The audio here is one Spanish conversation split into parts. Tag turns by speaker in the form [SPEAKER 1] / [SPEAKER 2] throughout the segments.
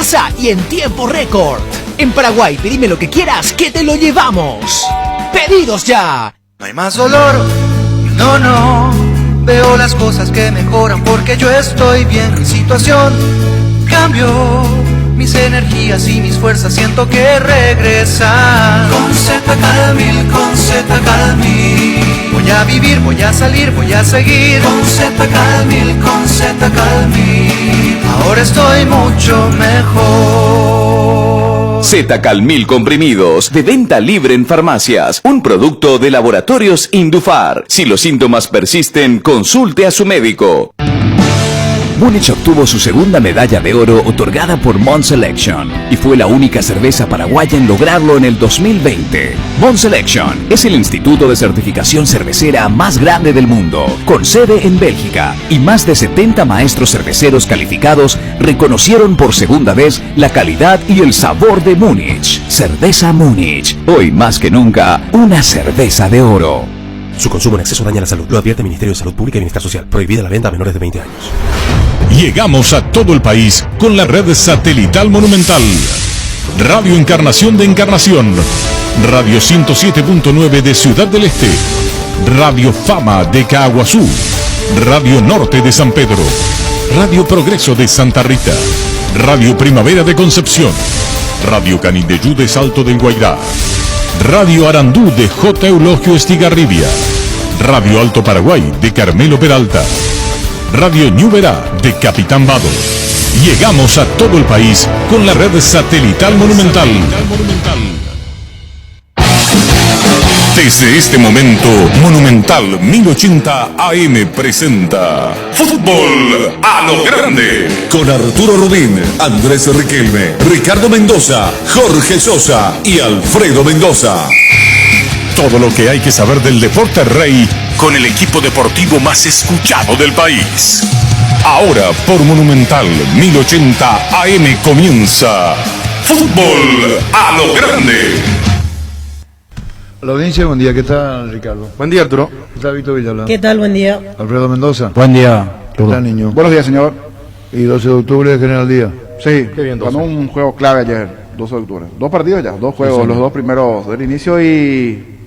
[SPEAKER 1] casa y en tiempo récord. En Paraguay, pedime lo que quieras, que te lo llevamos. ¡Pedidos ya!
[SPEAKER 2] No hay más dolor, no. Veo las cosas que mejoran porque yo estoy bien. Mi situación cambió, mis energías y mis fuerzas siento que regresan. Con Z-Cal-Mil, con Z-Cal-Mil. Voy a vivir, voy a salir, voy a seguir. Con Z-Cal-Mil, con Z-Cal-Mil. Ahora estoy mucho mejor.
[SPEAKER 3] Z-Cal-Mil comprimidos, de venta libre en farmacias. Un producto de Laboratorios Indufar. Si los síntomas persisten, consulte a su médico. Múnich obtuvo su segunda medalla de oro otorgada por Mont Selection y fue la única cerveza paraguaya en lograrlo en el 2020. Mont Selection es el instituto de certificación cervecera más grande del mundo, con sede en Bélgica, y más de 70 maestros cerveceros calificados reconocieron por segunda vez la calidad y el sabor de Múnich. Cerveza Múnich, hoy más que nunca, una cerveza de oro.
[SPEAKER 4] Su consumo en exceso daña la salud. Lo advierte el Ministerio de Salud Pública y Bienestar Social. Prohibida la venta a menores de 20 años.
[SPEAKER 5] Llegamos a todo el país con la red satelital Monumental. Radio Encarnación de Encarnación. Radio 107.9 de Ciudad del Este. Radio Fama de Caaguazú. Radio Norte de San Pedro. Radio Progreso de Santa Rita. Radio Primavera de Concepción. Radio Canindeyú de Salto del Guairá. Radio Arandú de J. Eulogio Estigarribia. Radio Alto Paraguay de Carmelo Peralta. Radio Ñuberá de Capitán Vado. Llegamos a todo el país con la red satelital Monumental. Desde este momento, Monumental 1080 AM presenta Fútbol a lo Grande. Con Arturo Rubín, Andrés Riquelme, Ricardo Mendoza, Jorge Sosa y Alfredo Mendoza. Todo lo que hay que saber del deporte rey con el equipo deportivo más escuchado del país. Ahora por Monumental 1080 AM comienza Fútbol a lo Grande.
[SPEAKER 6] La audiencia, buen día. ¿Qué tal, Ricardo?
[SPEAKER 7] Buen día, Arturo.
[SPEAKER 6] ¿Qué tal, Víctor Villalón?
[SPEAKER 8] ¿Qué tal? Buen día.
[SPEAKER 6] Alfredo Mendoza.
[SPEAKER 9] Buen día.
[SPEAKER 6] ¿Qué tal, niño?
[SPEAKER 7] Buenos días, señor.
[SPEAKER 6] Y 12 de octubre, General Díaz.
[SPEAKER 7] Sí, qué bien. Ganó un juego clave ayer, 12 de octubre. 2 partidos ya, 2 juegos, sí, los 2 primeros del inicio, y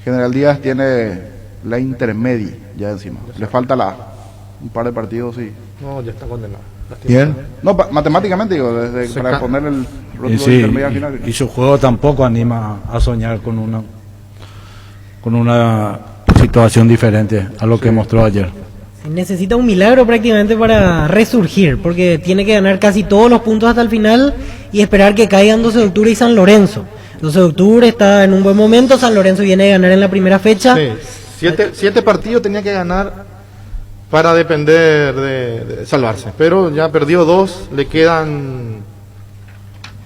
[SPEAKER 7] General Díaz tiene la intermedia ya encima. Le falta un par de partidos, sí.
[SPEAKER 10] No, ya está condenado.
[SPEAKER 6] ¿Bien?
[SPEAKER 7] No, matemáticamente digo, para poner el rótulo de intermedia al final.
[SPEAKER 9] Y su juego tampoco anima a soñar con una situación diferente a lo que mostró ayer.
[SPEAKER 8] Necesita un milagro prácticamente para resurgir, porque tiene que ganar casi todos los puntos hasta el final y esperar que caigan 12 de octubre y San Lorenzo. 12 de octubre está en un buen momento, San Lorenzo viene de ganar en la primera fecha.
[SPEAKER 10] Sí, 7 partidos tenía que ganar para depender de salvarse, pero ya perdió 2, le quedan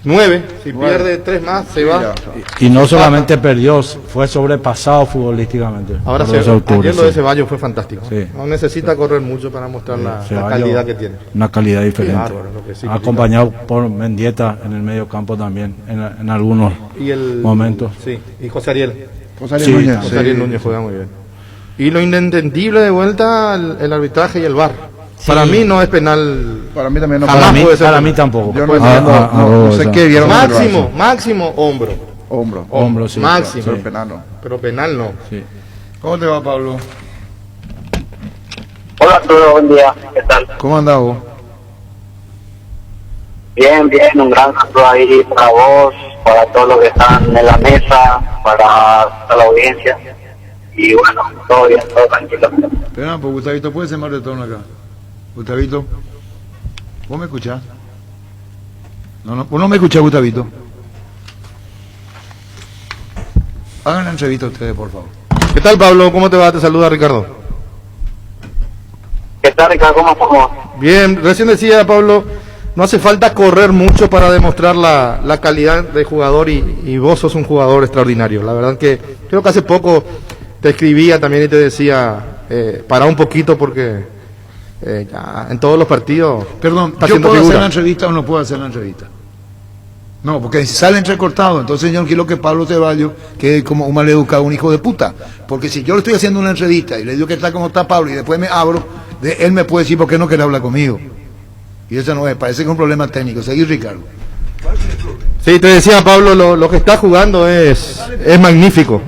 [SPEAKER 10] 9, si pierde 3 más se va.
[SPEAKER 9] Y no solamente perdió, fue sobrepasado futbolísticamente.
[SPEAKER 10] Ahora sí, ayer lo de Ceballos fue fantástico.
[SPEAKER 9] Sí.
[SPEAKER 10] No necesita correr mucho para mostrar la calidad que tiene.
[SPEAKER 9] Una calidad diferente.
[SPEAKER 10] Bárbaro, sí,
[SPEAKER 9] acompañado por Mendieta en el medio campo también, en algunos momentos.
[SPEAKER 10] Sí, y José Ariel.
[SPEAKER 7] José Ariel
[SPEAKER 10] Núñez juega muy bien. Y lo inentendible de vuelta, el arbitraje y el VAR. Sí. Para mí no es penal.
[SPEAKER 7] Para mí también no.
[SPEAKER 9] Para mí tampoco.
[SPEAKER 7] Yo no sé qué vieron.
[SPEAKER 10] Máximo hombro.
[SPEAKER 9] Hombro, sí.
[SPEAKER 10] Máximo.
[SPEAKER 7] Pero penal no.
[SPEAKER 10] Pero penal no.
[SPEAKER 9] Sí.
[SPEAKER 6] ¿Cómo te va, Pablo?
[SPEAKER 11] Hola, Arturo, buen día. ¿Qué tal?
[SPEAKER 6] ¿Cómo andás vos?
[SPEAKER 11] Bien, un gran saludo ahí para vos, para todos los que están en la mesa, para toda la audiencia. Y bueno, todo bien, todo tranquilo.
[SPEAKER 6] Espera, pues Gustavito, puede ser más retorno acá. Gustavito, ¿vos me escuchás? No, vos no me escuchás, Gustavito. Hagan la entrevista ustedes, por favor.
[SPEAKER 10] ¿Qué tal, Pablo? ¿Cómo te va? Te saluda Ricardo.
[SPEAKER 11] ¿Qué tal, Ricardo? ¿Cómo estamos?
[SPEAKER 10] Bien, recién decía, Pablo, no hace falta correr mucho para demostrar la calidad de jugador, y vos sos un jugador extraordinario. La verdad que creo que hace poco te escribía también y te decía, para un poquito porque ya en todos los partidos.
[SPEAKER 6] Perdón, ¿yo puedo hacer la entrevista o no puedo hacer la entrevista? No, porque si sale entrecortado, entonces yo no quiero que Pablo Ceballos quede como un maleducado, un hijo de puta. Porque si yo le estoy haciendo una entrevista y le digo que está como está Pablo y después me abro, él me puede decir por qué no quiere hablar conmigo. Y eso no es, parece que es un problema técnico. Seguí, Ricardo.
[SPEAKER 10] Sí, te decía, Pablo, lo que está jugando es magnífico.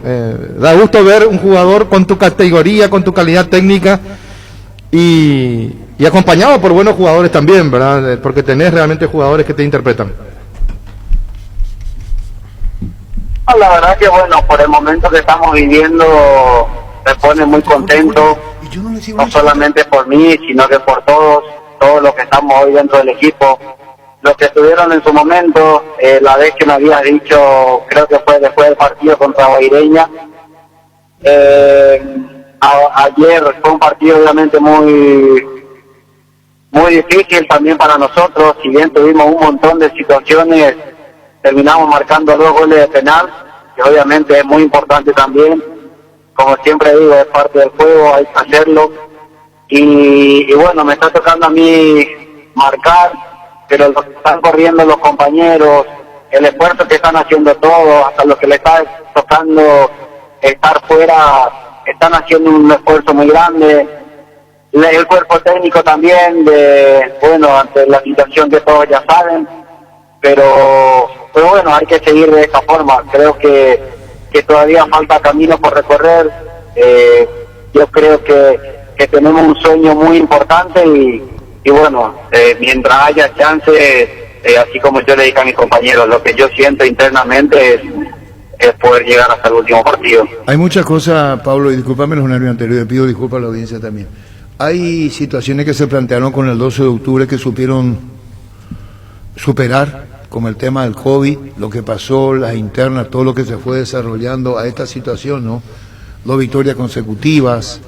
[SPEAKER 10] Da gusto ver un jugador con tu categoría, con tu calidad técnica y acompañado por buenos jugadores también, ¿verdad? Porque tenés realmente jugadores que te interpretan.
[SPEAKER 11] No, la verdad que bueno, por el momento que estamos viviendo me pone muy contento, no solamente por mí, sino que por todos los que estamos hoy dentro del equipo, los que estuvieron en su momento, la vez que me habías dicho, creo que fue después del partido contra Guaireña, ayer fue un partido obviamente muy difícil también para nosotros, si bien tuvimos un montón de situaciones, terminamos marcando 2 goles de penal, que obviamente es muy importante también, como siempre digo, es parte del juego, hay que hacerlo, y bueno, me está tocando a mí marcar, pero lo que están corriendo los compañeros, el esfuerzo que están haciendo todos, hasta los que le está tocando estar fuera, están haciendo un esfuerzo muy grande, el cuerpo técnico también, bueno, ante la situación que todos ya saben, pero bueno, hay que seguir de esta forma. Creo que todavía falta camino por recorrer. Yo creo que tenemos un sueño muy importante y bueno, mientras haya chance, así como yo le dije a mis compañeros, lo que yo siento internamente es poder llegar hasta el último partido.
[SPEAKER 6] Hay muchas cosas, Pablo, y discúlpame los nervios anteriores, pido disculpas a la audiencia también. Hay situaciones que se plantearon con el 12 de octubre que supieron superar, como el tema del COVID, lo que pasó, las internas, todo lo que se fue desarrollando a esta situación, ¿no? 2 victorias consecutivas,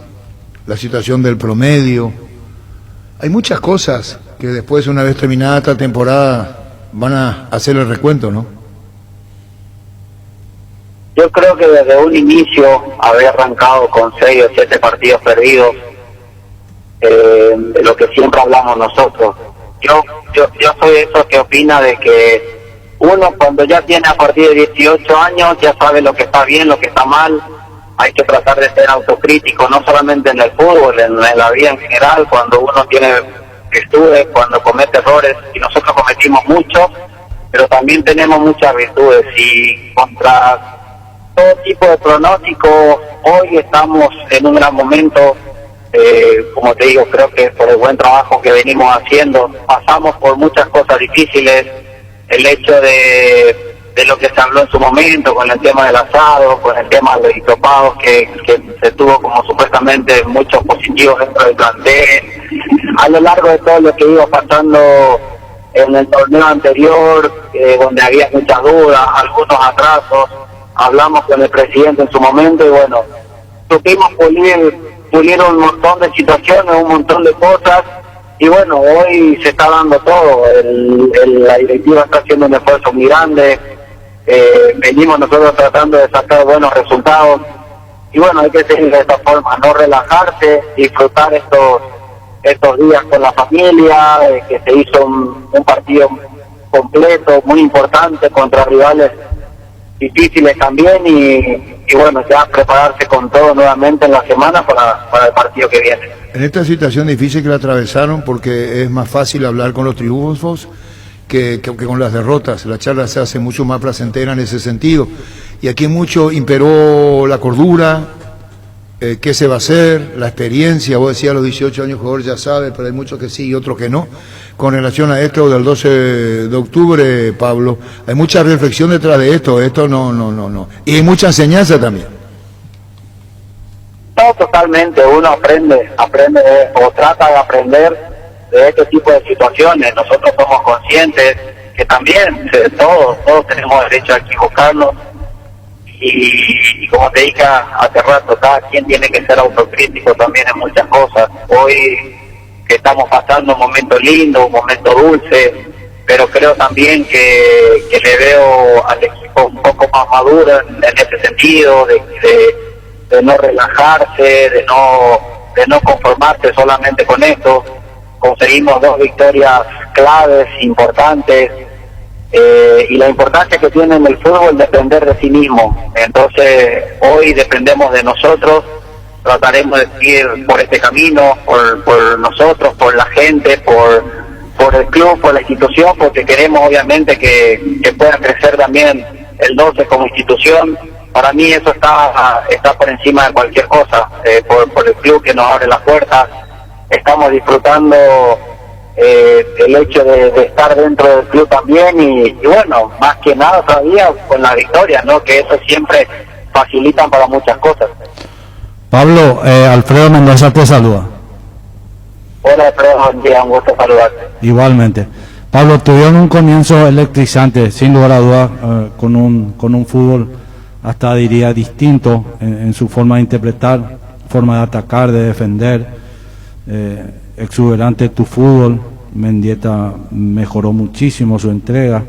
[SPEAKER 6] la situación del promedio. Hay muchas cosas que después, una vez terminada esta temporada, van a hacer el recuento, ¿no?
[SPEAKER 11] Yo creo que desde un inicio, haber arrancado con 6 o 7 partidos perdidos, de lo que siempre hablamos nosotros. Yo soy de esos que opina de que uno cuando ya tiene a partir de 18 años ya sabe lo que está bien, lo que está mal. Hay que tratar de ser autocrítico, no solamente en el fútbol, en la vida en general, cuando uno tiene virtudes, cuando comete errores, y nosotros cometimos muchos, pero también tenemos muchas virtudes, y contra todo tipo de pronóstico, hoy estamos en un gran momento. Como te digo, creo que por el buen trabajo que venimos haciendo, pasamos por muchas cosas difíciles, el hecho de lo que se habló en su momento, con el tema del asado, con el tema de los hisopados, que se tuvo como supuestamente muchos positivos dentro del plantel, a lo largo de todo lo que iba pasando en el torneo anterior, donde había muchas dudas, algunos atrasos, hablamos con el presidente en su momento y bueno, supimos pulir un montón de situaciones, un montón de cosas, y bueno, hoy se está dando todo, la directiva está haciendo un esfuerzo muy grande, venimos nosotros tratando de sacar buenos resultados, y bueno, hay que seguir de esta forma, no relajarse, disfrutar estos días con la familia, que se hizo un partido completo, muy importante, contra rivales difíciles también, y bueno, ya prepararse con todo nuevamente en la semana para el partido que viene.
[SPEAKER 6] En esta situación difícil que la atravesaron, porque es más fácil hablar con los triunfos que con las derrotas, la charla se hace mucho más placentera en ese sentido, y aquí mucho imperó la cordura, qué se va a hacer, la experiencia. Vos decías a los 18 años jugador ya sabe, pero hay muchos que sí y otros que no. Con relación a esto del 12 de octubre, Pablo, hay mucha reflexión detrás de esto no. Y hay mucha enseñanza también.
[SPEAKER 11] No, totalmente, uno aprende o trata de aprender de este tipo de situaciones. Nosotros somos conscientes que también todos tenemos derecho a equivocarnos, y como te dije hace rato, cada quien tiene que ser autocrítico también en muchas cosas. Hoy que estamos pasando un momento lindo, un momento dulce, pero creo también que le veo al equipo un poco más maduro en ese sentido, de no relajarse, de no conformarse solamente con esto. Conseguimos 2 victorias claves, importantes, y la importancia que tiene en el fútbol depender de sí mismo. Entonces hoy dependemos de nosotros, trataremos de seguir por este camino, por nosotros, por la gente, por por el club, por la institución, porque queremos obviamente que pueda crecer también el 12 como institución. Para mí eso está por encima de cualquier cosa, por el club que nos abre las puertas. Estamos disfrutando el hecho de estar dentro del club también y bueno, más que nada todavía con la victoria, ¿no? Que eso siempre facilitan para muchas cosas.
[SPEAKER 9] Pablo, Alfredo Mendoza te saluda.
[SPEAKER 11] Hola Alfredo, buen día, un gusto saludarte.
[SPEAKER 9] Igualmente. Pablo, tuvieron un comienzo electrizante, sin lugar a dudas, con un fútbol hasta diría distinto en su forma de interpretar, forma de atacar, de defender, exuberante tu fútbol. Mendieta mejoró muchísimo su entrega,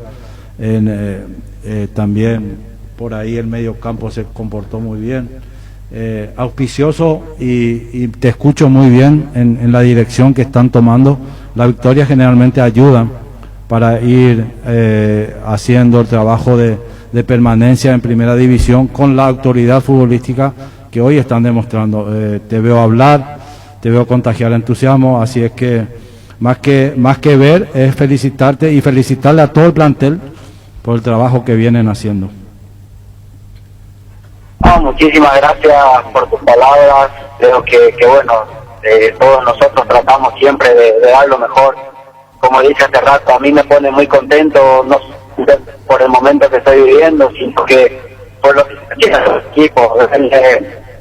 [SPEAKER 9] también por ahí el medio campo se comportó muy bien, auspicioso y te escucho muy bien en la dirección que están tomando. La victoria generalmente ayuda para ir haciendo el trabajo de permanencia en primera división con la autoridad futbolística que hoy están demostrando. Te veo hablar, te veo contagiar entusiasmo, así es que más que ver es felicitarte y felicitarle a todo el plantel por el trabajo que vienen haciendo.
[SPEAKER 11] Muchísimas gracias por tus palabras. Creo que bueno, todos nosotros tratamos siempre de dar lo mejor. Como dije hace rato, a mí me pone muy contento, no por el momento que estoy viviendo, sino que por lo que tiene el equipo,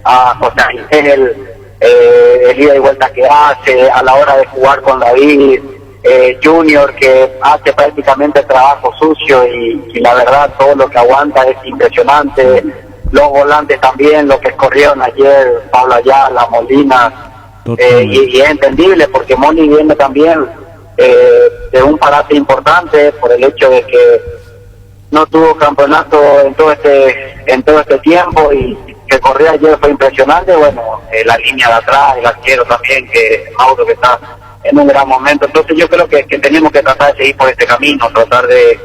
[SPEAKER 11] a José Ángel, el ida y vuelta que hace, a la hora de jugar con David, Junior, que hace prácticamente trabajo sucio y la verdad todo lo que aguanta es impresionante. Los volantes también, lo que corrieron ayer, Pablo Ayala, Molina, y es entendible porque Moni viene también de un parate importante por el hecho de que no tuvo campeonato en todo este tiempo y que corrió ayer fue impresionante. Bueno, la línea de atrás, el arquero también, que Mauro que está en un gran momento. Entonces yo creo que tenemos que tratar de seguir por este camino, tratar de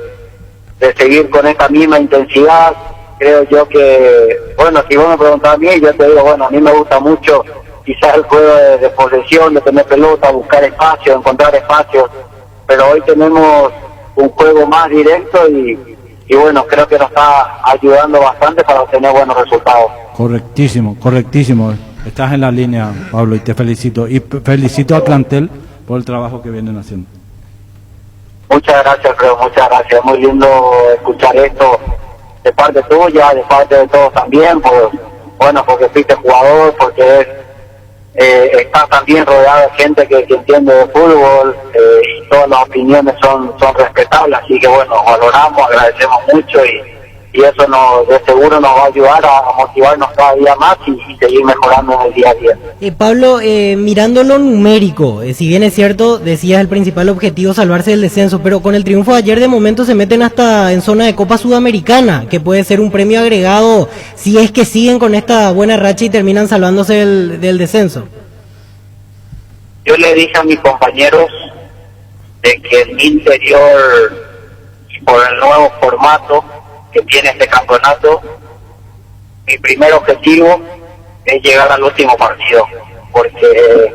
[SPEAKER 11] seguir con esta misma intensidad. Creo yo que, bueno, si vos me preguntás a mí, yo te digo, bueno, a mí me gusta mucho quizás el juego de posesión, de tener pelota, buscar espacio, encontrar espacios, pero hoy tenemos un juego más directo y bueno, creo que nos está ayudando bastante para obtener buenos resultados.
[SPEAKER 9] Correctísimo. Estás en la línea, Pablo, y te felicito. Y felicito al plantel por el trabajo que vienen haciendo.
[SPEAKER 11] Muchas gracias, Alfredo, muchas gracias. Muy lindo escuchar esto de parte tuya, de parte de todos también, porque fuiste jugador, porque estás también rodeado de gente que entiende de fútbol, y todas las opiniones son respetables, así que bueno, valoramos, agradecemos mucho y eso de seguro nos va a ayudar a motivarnos cada día más y seguir mejorando en el día a día.
[SPEAKER 8] Pablo, mirando lo numérico, si bien es cierto, decías el principal objetivo salvarse del descenso, pero con el triunfo de ayer de momento se meten hasta en zona de Copa Sudamericana, que puede ser un premio agregado si es que siguen con esta buena racha y terminan salvándose del descenso.
[SPEAKER 11] Yo le dije a mis compañeros de que en mi interior, por el nuevo formato que tiene este campeonato, mi primer objetivo es llegar al último partido, porque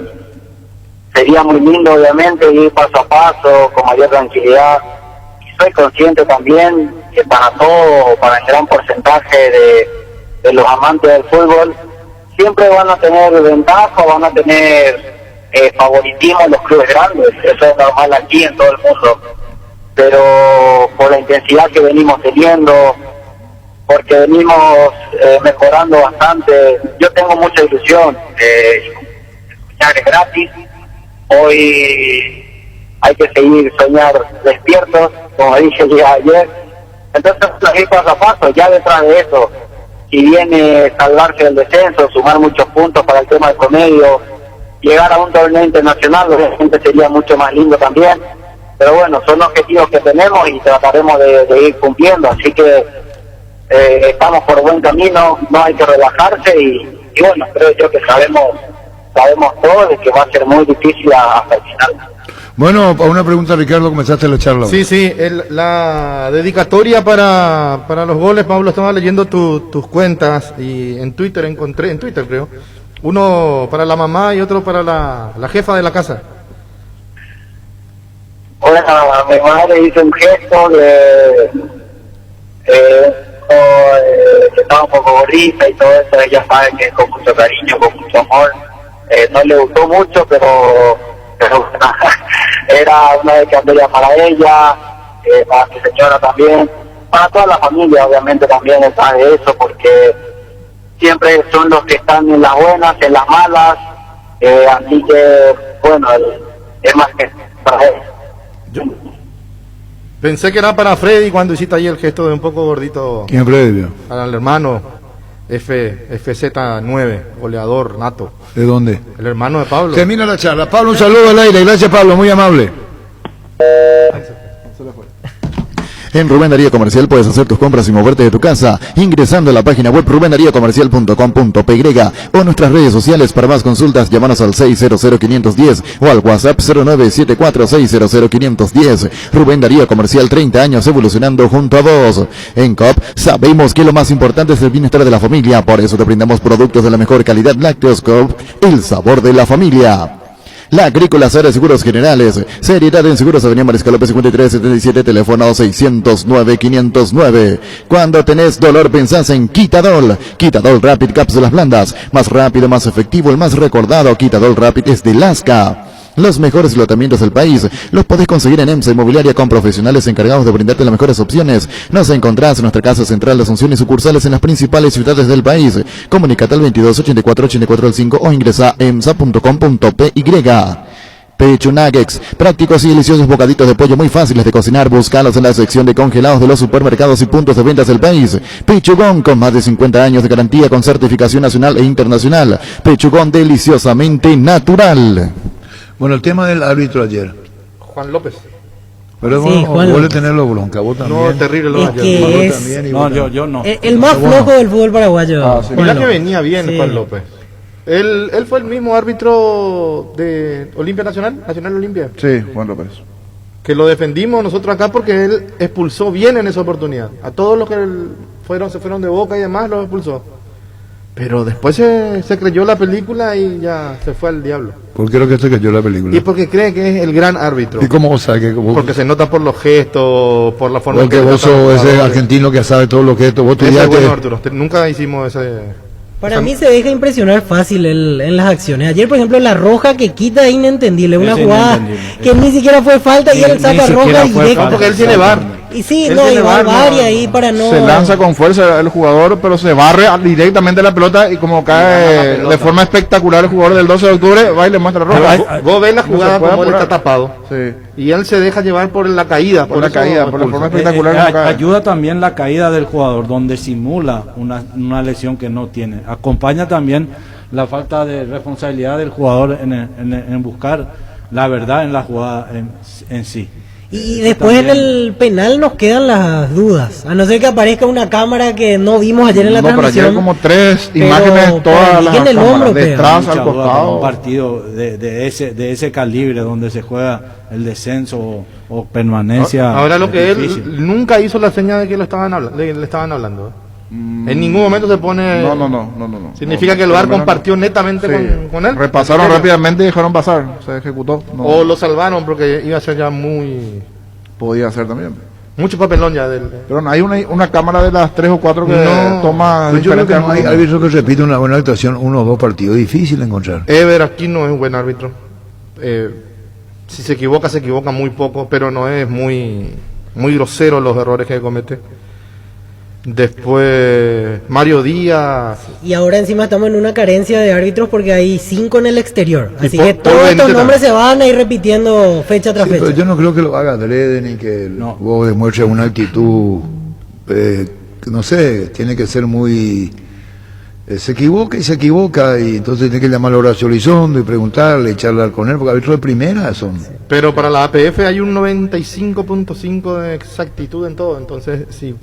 [SPEAKER 11] sería muy lindo obviamente ir paso a paso con mayor tranquilidad, y soy consciente también que para el gran porcentaje de los amantes del fútbol siempre van a tener ventaja, van a tener favoritismo en los clubes grandes, eso es normal aquí en todo el mundo, pero por la intensidad que venimos teniendo, porque venimos mejorando bastante, yo tengo mucha ilusión. Soñar es gratis, hoy hay que seguir soñar despiertos, como dije ya ayer, entonces ir paso a paso. Ya detrás de eso, si viene salvarse del descenso, sumar muchos puntos para el tema del promedio, llegar a un torneo internacional, obviamente sería mucho más lindo también, pero bueno, son objetivos que tenemos y trataremos de ir cumpliendo, así que estamos por buen camino, no hay que relajarse y bueno, creo yo que sabemos todos de que va a ser muy difícil hasta el final.
[SPEAKER 6] Bueno, una pregunta, Ricardo, comenzaste la charla.
[SPEAKER 10] Sí, la dedicatoria para los goles, Pablo, estaba leyendo tus cuentas y en Twitter creo, uno para la mamá y otro para la jefa de la casa.
[SPEAKER 11] Bueno, mi madre hizo un gesto que estaba un poco gordita y todo eso. Ella sabe que es con mucho cariño, con mucho amor. No le gustó mucho, pero era una descandería para ella, para mi señora también, para toda la familia obviamente también sabe eso, porque siempre son los que están en las buenas, en las malas, así que bueno, es más que para él.
[SPEAKER 10] Pensé que era para Freddy cuando hiciste ahí el gesto de un poco gordito.
[SPEAKER 6] ¿Quién Freddy?
[SPEAKER 10] Al hermano FZ9, goleador nato.
[SPEAKER 6] ¿De dónde?
[SPEAKER 10] El hermano de Pablo.
[SPEAKER 6] Termina la charla. Pablo, un saludo al aire. Gracias, Pablo, muy amable.
[SPEAKER 12] En Rubén Darío Comercial puedes hacer tus compras sin moverte de tu casa, ingresando a la página web rubendariocomercial.com.py o nuestras redes sociales. Para más consultas, llámanos al 600-510 o al WhatsApp 0974-600-510. Rubén Darío Comercial, 30 años evolucionando junto a vos. En COP sabemos que lo más importante es el bienestar de la familia, por eso te brindamos productos de la mejor calidad. Lácteos COP, el sabor de la familia. La Agrícola Sara Seguros Generales, seriedad en seguros, Avenida Mariscal López 5377, teléfono 609-509. Cuando tenés dolor pensás en Quitadol. Quitadol Rapid, cápsulas blandas, más rápido, más efectivo, el más recordado. Quitadol Rapid es de Lasca. Los mejores lotamientos del país los podés conseguir en EMSA Inmobiliaria, con profesionales encargados de brindarte las mejores opciones. Nos encontrás en nuestra casa central de Asunción y sucursales en las principales ciudades del país. Comunicate al 22 84 84 5 o ingresa a emsa.com.py. Pecho Nuggets, prácticos y deliciosos bocaditos de pollo muy fáciles de cocinar. Búscalos en la sección de congelados de los supermercados y puntos de ventas del país. Pechugón, con más de 50 años de garantía, con certificación nacional e internacional. Pechugón, deliciosamente natural.
[SPEAKER 6] Bueno, el tema del árbitro ayer.
[SPEAKER 10] Juan López.
[SPEAKER 6] Pero
[SPEAKER 8] Sí,
[SPEAKER 6] vos le tenés lo bronca, vos también.
[SPEAKER 10] No, terrible lo
[SPEAKER 8] Es que es-
[SPEAKER 6] también, y
[SPEAKER 9] No,
[SPEAKER 6] vos también.
[SPEAKER 9] yo no.
[SPEAKER 8] El más flojo del fútbol paraguayo.
[SPEAKER 10] Mira
[SPEAKER 8] Juan
[SPEAKER 10] que
[SPEAKER 8] López.
[SPEAKER 10] venía bien
[SPEAKER 8] Sí.
[SPEAKER 10] Juan López. Él fue el mismo árbitro de Olimpia Nacional Olimpia,
[SPEAKER 7] Sí, Juan López.
[SPEAKER 10] que lo defendimos nosotros acá porque él expulsó bien en esa oportunidad. A todos los que se fueron de Boca y demás los expulsó. Pero después se creyó la película y ya se fue al diablo.
[SPEAKER 6] ¿Por qué es lo que se cayó la película?
[SPEAKER 10] Y porque cree que es el gran árbitro.
[SPEAKER 6] ¿Y cómo vos sabes que vos,
[SPEAKER 10] Porque se nota por los gestos, por la forma
[SPEAKER 6] porque
[SPEAKER 10] en que
[SPEAKER 6] vos
[SPEAKER 10] tratan los
[SPEAKER 6] sos ese
[SPEAKER 10] jugadores.
[SPEAKER 6] argentino que sabe todo lo que esto? Vos
[SPEAKER 10] Ese es
[SPEAKER 6] estudiaste.
[SPEAKER 10] bueno, Arturo. Nunca hicimos ese...
[SPEAKER 8] Para mí se deja impresionar fácil en las acciones. Ayer, por ejemplo, la roja que quita es inentendible. Una
[SPEAKER 9] Es
[SPEAKER 8] jugada
[SPEAKER 9] inentendible.
[SPEAKER 8] que ni siquiera fue falta y él
[SPEAKER 9] Ni
[SPEAKER 8] saca
[SPEAKER 9] siquiera
[SPEAKER 8] roja
[SPEAKER 9] fue
[SPEAKER 8] directa.
[SPEAKER 9] falta.
[SPEAKER 10] Porque él tiene VAR.
[SPEAKER 8] Y sí,
[SPEAKER 10] Él
[SPEAKER 8] no,
[SPEAKER 10] tiene
[SPEAKER 8] igual
[SPEAKER 10] VAR,
[SPEAKER 8] VAR y ahí para no...
[SPEAKER 7] Se lanza con fuerza el jugador, pero se barre directamente la pelota y como cae de forma espectacular el jugador del 12 de octubre, va y le muestra roja.
[SPEAKER 10] Vos ves la
[SPEAKER 7] No se
[SPEAKER 10] jugada
[SPEAKER 7] puede
[SPEAKER 10] como él
[SPEAKER 7] apurar.
[SPEAKER 10] está tapado.
[SPEAKER 7] Sí.
[SPEAKER 10] Y él se deja llevar por la caída.
[SPEAKER 7] Por la
[SPEAKER 10] eso
[SPEAKER 7] caída,
[SPEAKER 10] lo
[SPEAKER 7] por la
[SPEAKER 10] expulsa.
[SPEAKER 7] forma espectacular como cae.
[SPEAKER 9] Ayuda también la caída del jugador, donde simula una lesión que no tiene. Acompaña también la falta de responsabilidad del jugador en buscar la verdad en la jugada en sí.
[SPEAKER 8] Y después en el penal nos quedan las dudas. A no ser que aparezca una cámara que no vimos ayer en la
[SPEAKER 7] No, pero
[SPEAKER 8] transmisión.
[SPEAKER 7] ayer como tres
[SPEAKER 8] pero
[SPEAKER 7] imágenes,
[SPEAKER 8] para
[SPEAKER 7] todas
[SPEAKER 8] mí
[SPEAKER 7] las
[SPEAKER 8] que en el hombro
[SPEAKER 7] cámaras,
[SPEAKER 8] pega.
[SPEAKER 7] detrás
[SPEAKER 9] Mucha
[SPEAKER 7] al
[SPEAKER 9] duda con un
[SPEAKER 7] costado.
[SPEAKER 9] partido de ese calibre donde se juega el descenso o permanencia.
[SPEAKER 10] Ahora lo
[SPEAKER 9] es
[SPEAKER 10] que
[SPEAKER 9] difícil.
[SPEAKER 10] él nunca hizo la seña de que le estaban hablando. En ningún momento se pone...
[SPEAKER 7] No.
[SPEAKER 10] Significa que el
[SPEAKER 7] por
[SPEAKER 10] VAR
[SPEAKER 7] lo menos
[SPEAKER 10] compartió netamente
[SPEAKER 7] Sí.
[SPEAKER 10] con él.
[SPEAKER 7] Repasaron rápidamente y dejaron pasar. Se ejecutó. No,
[SPEAKER 10] O lo salvaron porque iba a ser ya muy...
[SPEAKER 7] podía ser también.
[SPEAKER 10] Mucho papelón ya del...
[SPEAKER 7] Pero no hay una cámara de las 3 o 4 que
[SPEAKER 10] No.
[SPEAKER 7] toma
[SPEAKER 6] Pues yo creo que
[SPEAKER 7] diferentes
[SPEAKER 6] no hay
[SPEAKER 7] ángulos.
[SPEAKER 6] árbitro que repite una buena actuación, uno o dos partidos. Difícil de encontrar.
[SPEAKER 10] Ever aquí no es un buen árbitro. Si se equivoca muy poco, pero no es muy grosero los errores que comete. Después Mario Díaz.
[SPEAKER 8] Y ahora encima estamos en una carencia de árbitros porque hay 5 en el exterior.
[SPEAKER 10] Y
[SPEAKER 8] Así
[SPEAKER 10] por-
[SPEAKER 8] que
[SPEAKER 10] por
[SPEAKER 8] todos estos
[SPEAKER 10] 20
[SPEAKER 8] nombres se van a ir repitiendo fecha tras
[SPEAKER 6] Sí,
[SPEAKER 8] fecha.
[SPEAKER 6] pero yo no creo que lo haga adrede ni que
[SPEAKER 9] No.
[SPEAKER 6] vos demuestres una actitud, no sé, tiene que ser muy... se equivoca y entonces tiene que llamar a Horacio Elizondo y preguntarle y charlar con él, porque árbitros de primera son.
[SPEAKER 10] Pero para la APF hay un 95.5 de exactitud en todo. Entonces, sí,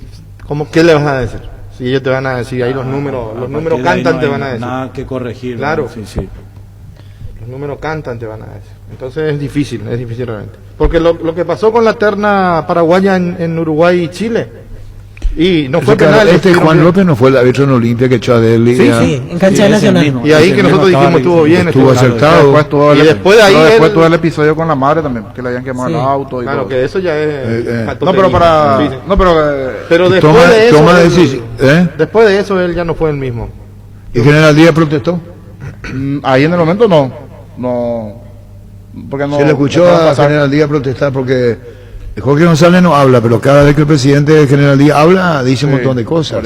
[SPEAKER 10] ¿qué le vas a decir? Si ellos te van a decir, ahí los números
[SPEAKER 9] A
[SPEAKER 10] números
[SPEAKER 9] partir de ahí
[SPEAKER 10] cantan,
[SPEAKER 9] no
[SPEAKER 10] te
[SPEAKER 9] hay
[SPEAKER 10] van a decir.
[SPEAKER 9] Nada que corregir.
[SPEAKER 10] Claro.
[SPEAKER 9] ¿no? Sí.
[SPEAKER 10] Los números cantan, te van a decir. Entonces es difícil realmente. Porque lo que pasó con la terna paraguaya en Uruguay y Chile, Y no fue
[SPEAKER 6] Claro,
[SPEAKER 10] penal.
[SPEAKER 6] Juan López no fue el árbitro en Olimpia que echó a Deli.
[SPEAKER 8] Sí, en cancha de Nacional.
[SPEAKER 10] Y ahí que nosotros dijimos estuvo bien,
[SPEAKER 6] estuvo acertado.
[SPEAKER 7] Después de ahí después todo el episodio con la madre también, que le habían quemado el auto y
[SPEAKER 10] claro,
[SPEAKER 7] todo.
[SPEAKER 10] que eso ya es
[SPEAKER 7] no, pero
[SPEAKER 10] después de eso después de eso él ya no fue el mismo.
[SPEAKER 6] ¿Y General Díaz protestó?
[SPEAKER 7] Ahí en el momento no porque no
[SPEAKER 6] se le escuchó a General Díaz protestar porque Jorge González no habla, pero cada vez que el presidente de General Díaz habla, dice un montón de cosas.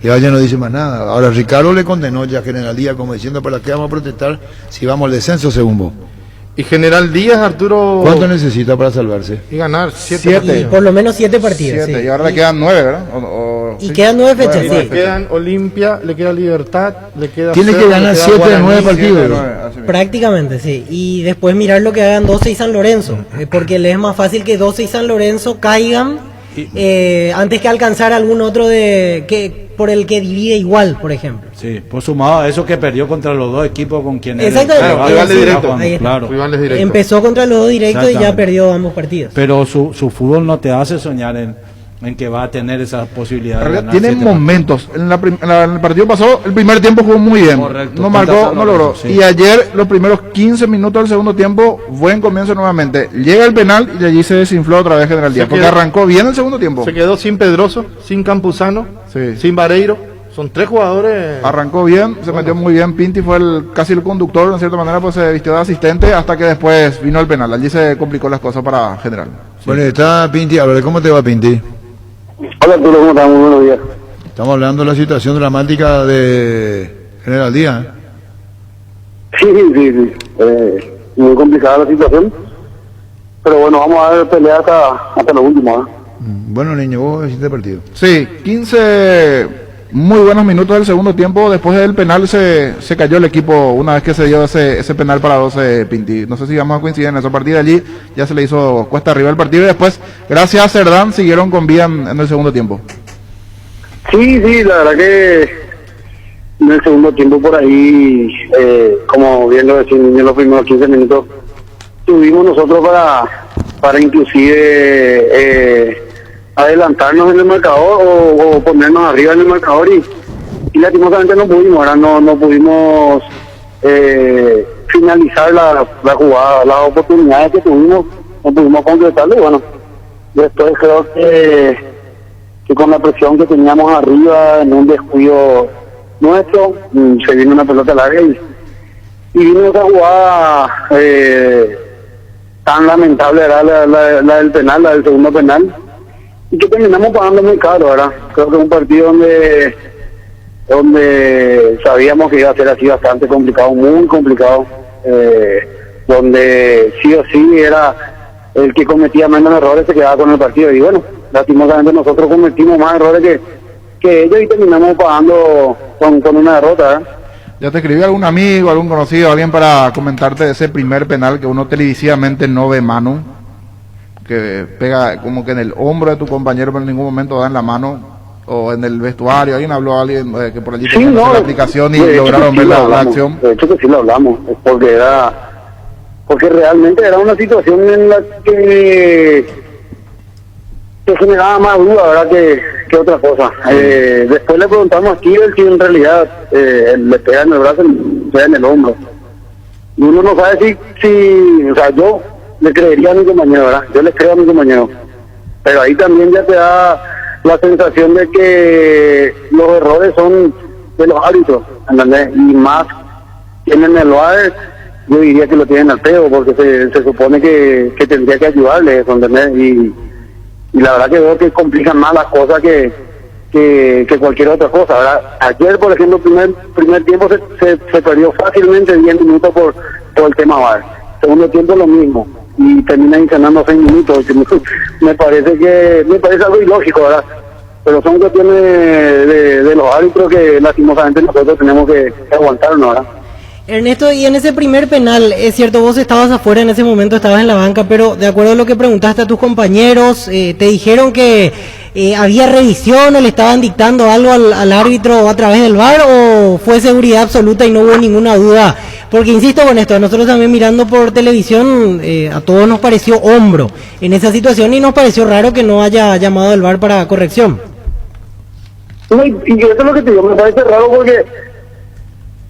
[SPEAKER 6] Y ahora ya no dice más nada. Ahora Ricardo le condenó ya a General Díaz como diciendo, ¿para qué vamos a protestar si vamos al descenso según vos?
[SPEAKER 10] Y General Díaz, Arturo...
[SPEAKER 6] ¿Cuánto necesita para salvarse?
[SPEAKER 10] Y ganar 7.
[SPEAKER 8] Y por lo menos 7 partidos.
[SPEAKER 7] 7, y ahora le quedan 9, ¿verdad?
[SPEAKER 8] Y quedan 9 fechas,
[SPEAKER 10] Le quedan Olimpia, le queda Libertad, le queda...
[SPEAKER 6] Tiene que ganar 7 de 9 partidos.
[SPEAKER 8] Prácticamente, sí. Y después mirar lo que hagan 12 y San Lorenzo. Porque les es más fácil que 12 y San Lorenzo caigan antes que alcanzar algún otro por el que divide igual, por ejemplo.
[SPEAKER 9] Sí, pues sumado a eso que perdió contra los dos equipos con quienes...
[SPEAKER 8] Exactamente.
[SPEAKER 10] Rivales directos.
[SPEAKER 9] Claro.
[SPEAKER 8] Empezó contra los dos directos y ya perdió ambos partidos.
[SPEAKER 9] Pero su fútbol no te hace soñar en que va a tener esa posibilidad de ganar.
[SPEAKER 7] Tiene momentos. En el partido pasado, el primer tiempo jugó muy bien.
[SPEAKER 9] Correcto.
[SPEAKER 7] No marcó, no logró.
[SPEAKER 9] Sí.
[SPEAKER 7] Y ayer, los primeros 15 minutos del segundo tiempo, buen comienzo nuevamente. Llega el penal y allí se desinfló otra vez General Díaz. Porque arrancó bien el segundo tiempo.
[SPEAKER 10] Se quedó sin Pedroso, sin Campuzano, sin Vareiro. Son 3 jugadores.
[SPEAKER 7] Arrancó bien, se metió muy bien. Pinti fue casi el conductor, en cierta manera, pues se vistió de asistente hasta que después vino el penal. Allí se complicó las cosas para General.
[SPEAKER 6] Bueno, está Pinti. A ver, ¿cómo te va, Pinti?
[SPEAKER 11] Hola, Arturo, ¿cómo estás? Muy buenos días.
[SPEAKER 6] Estamos hablando de la situación dramática de General Díaz.
[SPEAKER 11] Sí. Muy complicada la situación. Pero bueno, vamos a ver pelea hasta lo último.
[SPEAKER 6] Bueno, niño, vos hiciste el partido.
[SPEAKER 7] Sí, 15 muy buenos minutos del segundo tiempo. Después del penal se cayó el equipo una vez que se dio ese penal para 12 Pinti. No sé si vamos a coincidir en esa partida. Allí ya se le hizo cuesta arriba el partido y después, gracias a Cerdán, siguieron con vida en el segundo tiempo.
[SPEAKER 11] Sí, la verdad que en el segundo tiempo por ahí, como bien lo decía en los primeros 15 minutos, tuvimos nosotros para inclusive adelantarnos en el marcador o ponernos arriba en el marcador y lastimosamente no pudimos, ahora no pudimos finalizar la jugada, las oportunidades que tuvimos, no pudimos concretarlo y bueno, después creo que con la presión que teníamos arriba en un descuido nuestro, se vino una pelota larga y vino esa jugada tan lamentable, era la del penal, la del segundo penal, y que terminamos pagando muy caro, ¿verdad? Creo que es un partido donde sabíamos que iba a ser así bastante complicado, muy complicado, donde sí o sí era el que cometía menos errores se quedaba con el partido, y bueno, lastimosamente nosotros cometimos más errores que ellos y terminamos pagando con una derrota, ¿verdad?
[SPEAKER 7] ¿Ya te escribió algún amigo, algún conocido, alguien para comentarte de ese primer penal que uno televisivamente no ve mano? Que pega como que en el hombro de tu compañero, pero en ningún momento da en la mano, o en el vestuario. Alguien habló a alguien que por allí tenía la aplicación y lograron ver la acción.
[SPEAKER 11] De hecho que sí lo hablamos, porque realmente era una situación en la que generaba más duda, ¿verdad? que otra cosa. Después le preguntamos a Kivel si en realidad le pega en el brazo, le pega en el hombro. Y uno no sabe si o sea, yo le creería a mi compañero, ¿verdad? Yo le creo a mi compañero. Pero ahí también ya te da la sensación de que los errores son de los árbitros, ¿entendés? Y más tienen el VAR, yo diría que lo tienen al feo, porque se supone que tendría que ayudarle, ¿entendés? Y la verdad que veo que complican más las cosas que cualquier otra cosa, ¿verdad? Ayer, por ejemplo, primer tiempo se perdió fácilmente 10 minutos por el tema VAR. Segundo tiempo lo mismo. Y termina ganando 6 minutos. Me parece algo ilógico, ¿verdad? Pero son cuestiones de los árbitros que lastimosamente nosotros tenemos que aguantarnos, ¿verdad?
[SPEAKER 8] Ernesto, y en ese primer penal, es cierto, vos estabas afuera en ese momento, estabas en la banca, pero de acuerdo a lo que preguntaste a tus compañeros, te dijeron que había revisión o le estaban dictando algo al árbitro a través del VAR, o fue seguridad absoluta y no hubo ninguna duda. Porque insisto con esto, nosotros también mirando por televisión, a todos nos pareció hombro en esa situación y nos pareció raro que no haya llamado el VAR para corrección.
[SPEAKER 13] No, y eso es lo que te digo, me parece raro porque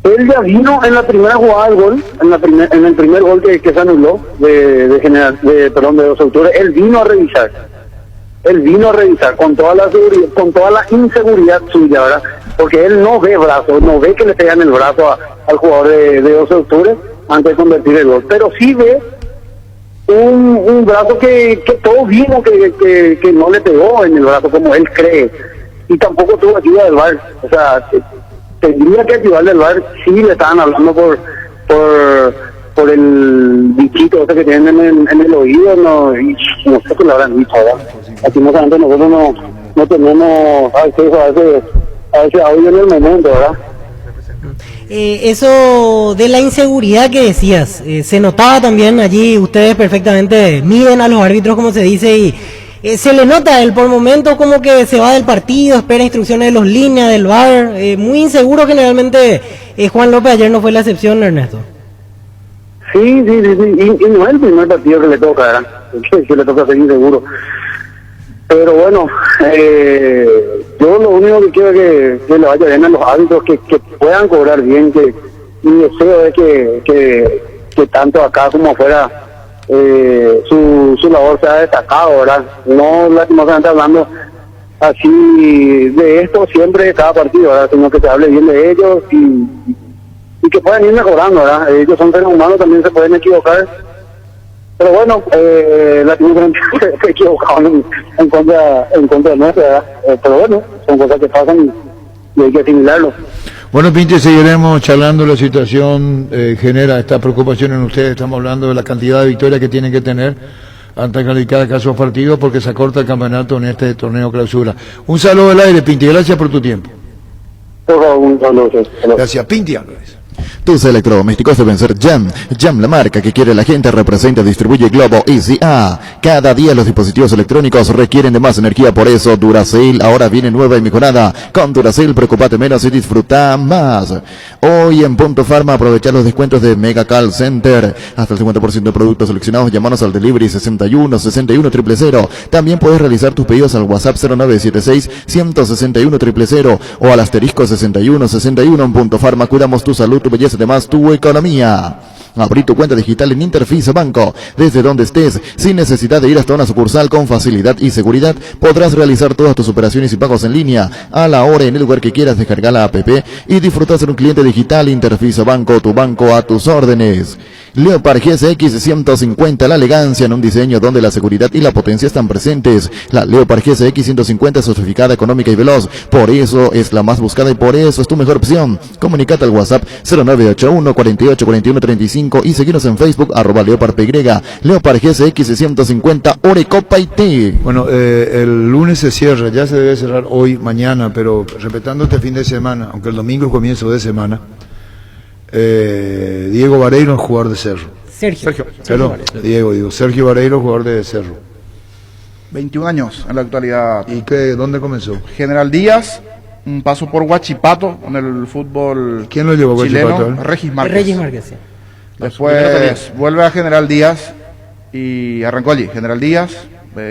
[SPEAKER 13] él ya vino en la primera jugada del gol, en el primer gol que se anuló de Dos Octubre, él vino a revisar con toda la seguridad, con toda la inseguridad suya, ¿verdad? Porque él no ve brazo, no ve que le pegan el brazo al jugador de 12 de octubre antes de convertir el gol, pero sí ve un brazo que todos vimos que no le pegó en el brazo como él cree, y tampoco tuvo ayuda del VAR. O sea, tendría que ayudarle al VAR. Sí le estaban hablando por el bichito ese que tienen en el oído, y no sé qué le habrán dicho, ¿verdad? Lastimosamente nosotros no tenemos acceso a ese audio en el momento, ¿verdad?
[SPEAKER 8] Eso de la inseguridad que decías, se notaba también allí. Ustedes perfectamente miden a los árbitros, como se dice, y se le nota a él por momentos como que se va del partido, espera instrucciones de los líneas, del VAR, muy inseguro generalmente. Juan López ayer no fue la excepción, Ernesto.
[SPEAKER 13] Sí, y no es el primer partido que le toca, ¿verdad? Que le toca ser inseguro. Pero bueno, yo lo único que quiero es que le vaya bien a los árbitros, que puedan cobrar bien, que mi deseo es que tanto acá como afuera su labor sea destacado, ¿verdad? No lastimosamente hablando así de esto siempre de cada partido, ¿verdad? Sino que se hable bien de ellos y que puedan ir mejorando, ¿verdad? Ellos son seres humanos, también se pueden equivocar. Pero bueno, lastimosamente se equivocaron en contra de nuestra, ¿verdad? Pero bueno, son cosas que pasan y hay que asimilarlo.
[SPEAKER 6] Bueno, Pinti, seguiremos charlando. La situación genera esta preocupación en ustedes. Estamos hablando de la cantidad de victorias que tienen que tener antes de calificar casos partidos, porque se acorta el campeonato en este torneo clausura. Un saludo al aire, Pinti, gracias por tu tiempo.
[SPEAKER 13] Un saludo.
[SPEAKER 6] Gracias, Pinti Álvarez.
[SPEAKER 12] Tus electrodomésticos deben ser Jam. Jam, la marca que quiere la gente, representa, distribuye Globo Easy A. Cada día los dispositivos electrónicos requieren de más energía, por eso Duracell ahora viene nueva y mejorada. Con Duracell, preocupate menos y disfruta más. Hoy en Punto Pharma, aprovechar los descuentos de Mega Call Center. Hasta el 50% de productos seleccionados, llamanos al delivery 61 61 000. También puedes realizar tus pedidos al WhatsApp 0976 161 000 o al asterisco 61 61. En Punto Pharma cuidamos tu salud, tu belleza, además tu economía. Abrí tu cuenta digital en Interfisa Banco. Desde donde estés, sin necesidad de ir hasta una sucursal, con facilidad y seguridad, podrás realizar todas tus operaciones y pagos en línea, a la hora y en el lugar que quieras. Descargar la app y disfrutar de un cliente digital. Interfisa Banco, tu banco a tus órdenes. Leopard GSX 150, la elegancia en un diseño donde la seguridad y la potencia están presentes. La Leopard GSX 150 es sofisticada, económica y veloz. Por eso es la más buscada y por eso es tu mejor opción. Comunicate al WhatsApp 0981 48 41 35 y seguinos en Facebook @LeopardPY. Leopard GSX 150, Orecopa IT.
[SPEAKER 6] Bueno, el lunes se cierra, ya se debe cerrar hoy, mañana, pero respetando este fin de semana, aunque el domingo es comienzo de semana. Diego Vareiro, jugador de Cerro. Sergio Vareiro, jugador de Cerro.
[SPEAKER 7] 21 años en la actualidad.
[SPEAKER 6] ¿Y dónde comenzó?
[SPEAKER 7] General Díaz, un paso por Huachipato en el fútbol.
[SPEAKER 6] ¿Quién lo llevó a
[SPEAKER 7] chileno?
[SPEAKER 6] Huachipato?
[SPEAKER 7] Regis Márquez.
[SPEAKER 8] Regis Márquez, sí.
[SPEAKER 7] Después vuelve a General Díaz y arrancó allí. General Díaz,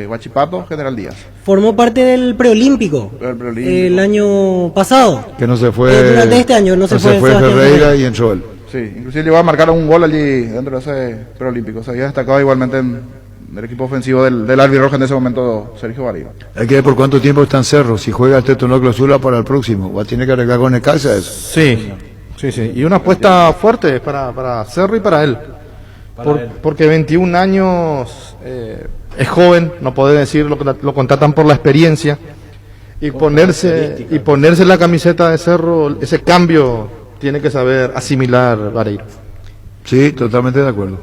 [SPEAKER 7] Huachipato, General Díaz.
[SPEAKER 8] Formó parte del preolímpico el año pasado.
[SPEAKER 6] Que no se fue.
[SPEAKER 8] Durante este año no se fue
[SPEAKER 6] Ferreira y entró él.
[SPEAKER 7] Sí, inclusive llegó a marcar un gol allí dentro de ese preolímpico. Se había destacado igualmente en el equipo ofensivo del albirrojo en ese momento, Sergio Vareiro.
[SPEAKER 6] Hay que ver por cuánto tiempo está en Cerro. Si juega este torneo clausura para el próximo, va a tener que arreglar con el Calza eso.
[SPEAKER 10] Sí. Y una apuesta fuerte para Cerro y para él. Porque 21 años es joven, no puede decir, lo contratan por la experiencia. Y ponerse la camiseta de Cerro, ese cambio tiene que saber asimilar Vareiro.
[SPEAKER 6] Sí, totalmente de acuerdo.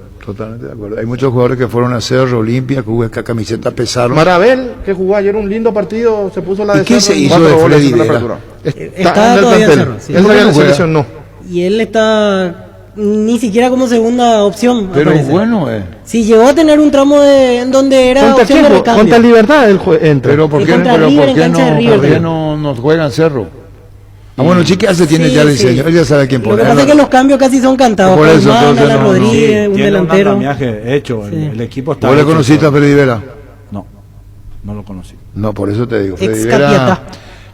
[SPEAKER 6] Hay muchos jugadores que fueron a Cerro, Olimpia, que jugó esta camiseta pesaron.
[SPEAKER 10] Marabel, que jugó ayer un lindo partido, se puso la de
[SPEAKER 6] ¿Y qué
[SPEAKER 10] Cerro.
[SPEAKER 6] se hizo de Freddy Vera?
[SPEAKER 8] Está todavía en Cerro. Sí.
[SPEAKER 10] Él todavía en la selección no.
[SPEAKER 8] Y él está ni siquiera como segunda opción.
[SPEAKER 6] Pero
[SPEAKER 8] aparece.
[SPEAKER 6] bueno,
[SPEAKER 8] Sí, llegó a tener un tramo en donde era opción de recambio.
[SPEAKER 10] Contra Libertad él entra.
[SPEAKER 6] Pero ¿por qué no juegan Cerro? Bueno, Chiquiase tiene ya diseño, él ya sabe quién poner.
[SPEAKER 8] Lo que pasa es que los cambios casi son cantados.
[SPEAKER 6] Por eso,
[SPEAKER 8] Manda, Rodríguez, un delantero.
[SPEAKER 9] Un andamiaje hecho, el equipo está.
[SPEAKER 6] ¿Vos le conociste a Freddy Vera?
[SPEAKER 9] No lo conocí.
[SPEAKER 6] No, por eso te digo.
[SPEAKER 8] Ex
[SPEAKER 6] Freddy Vera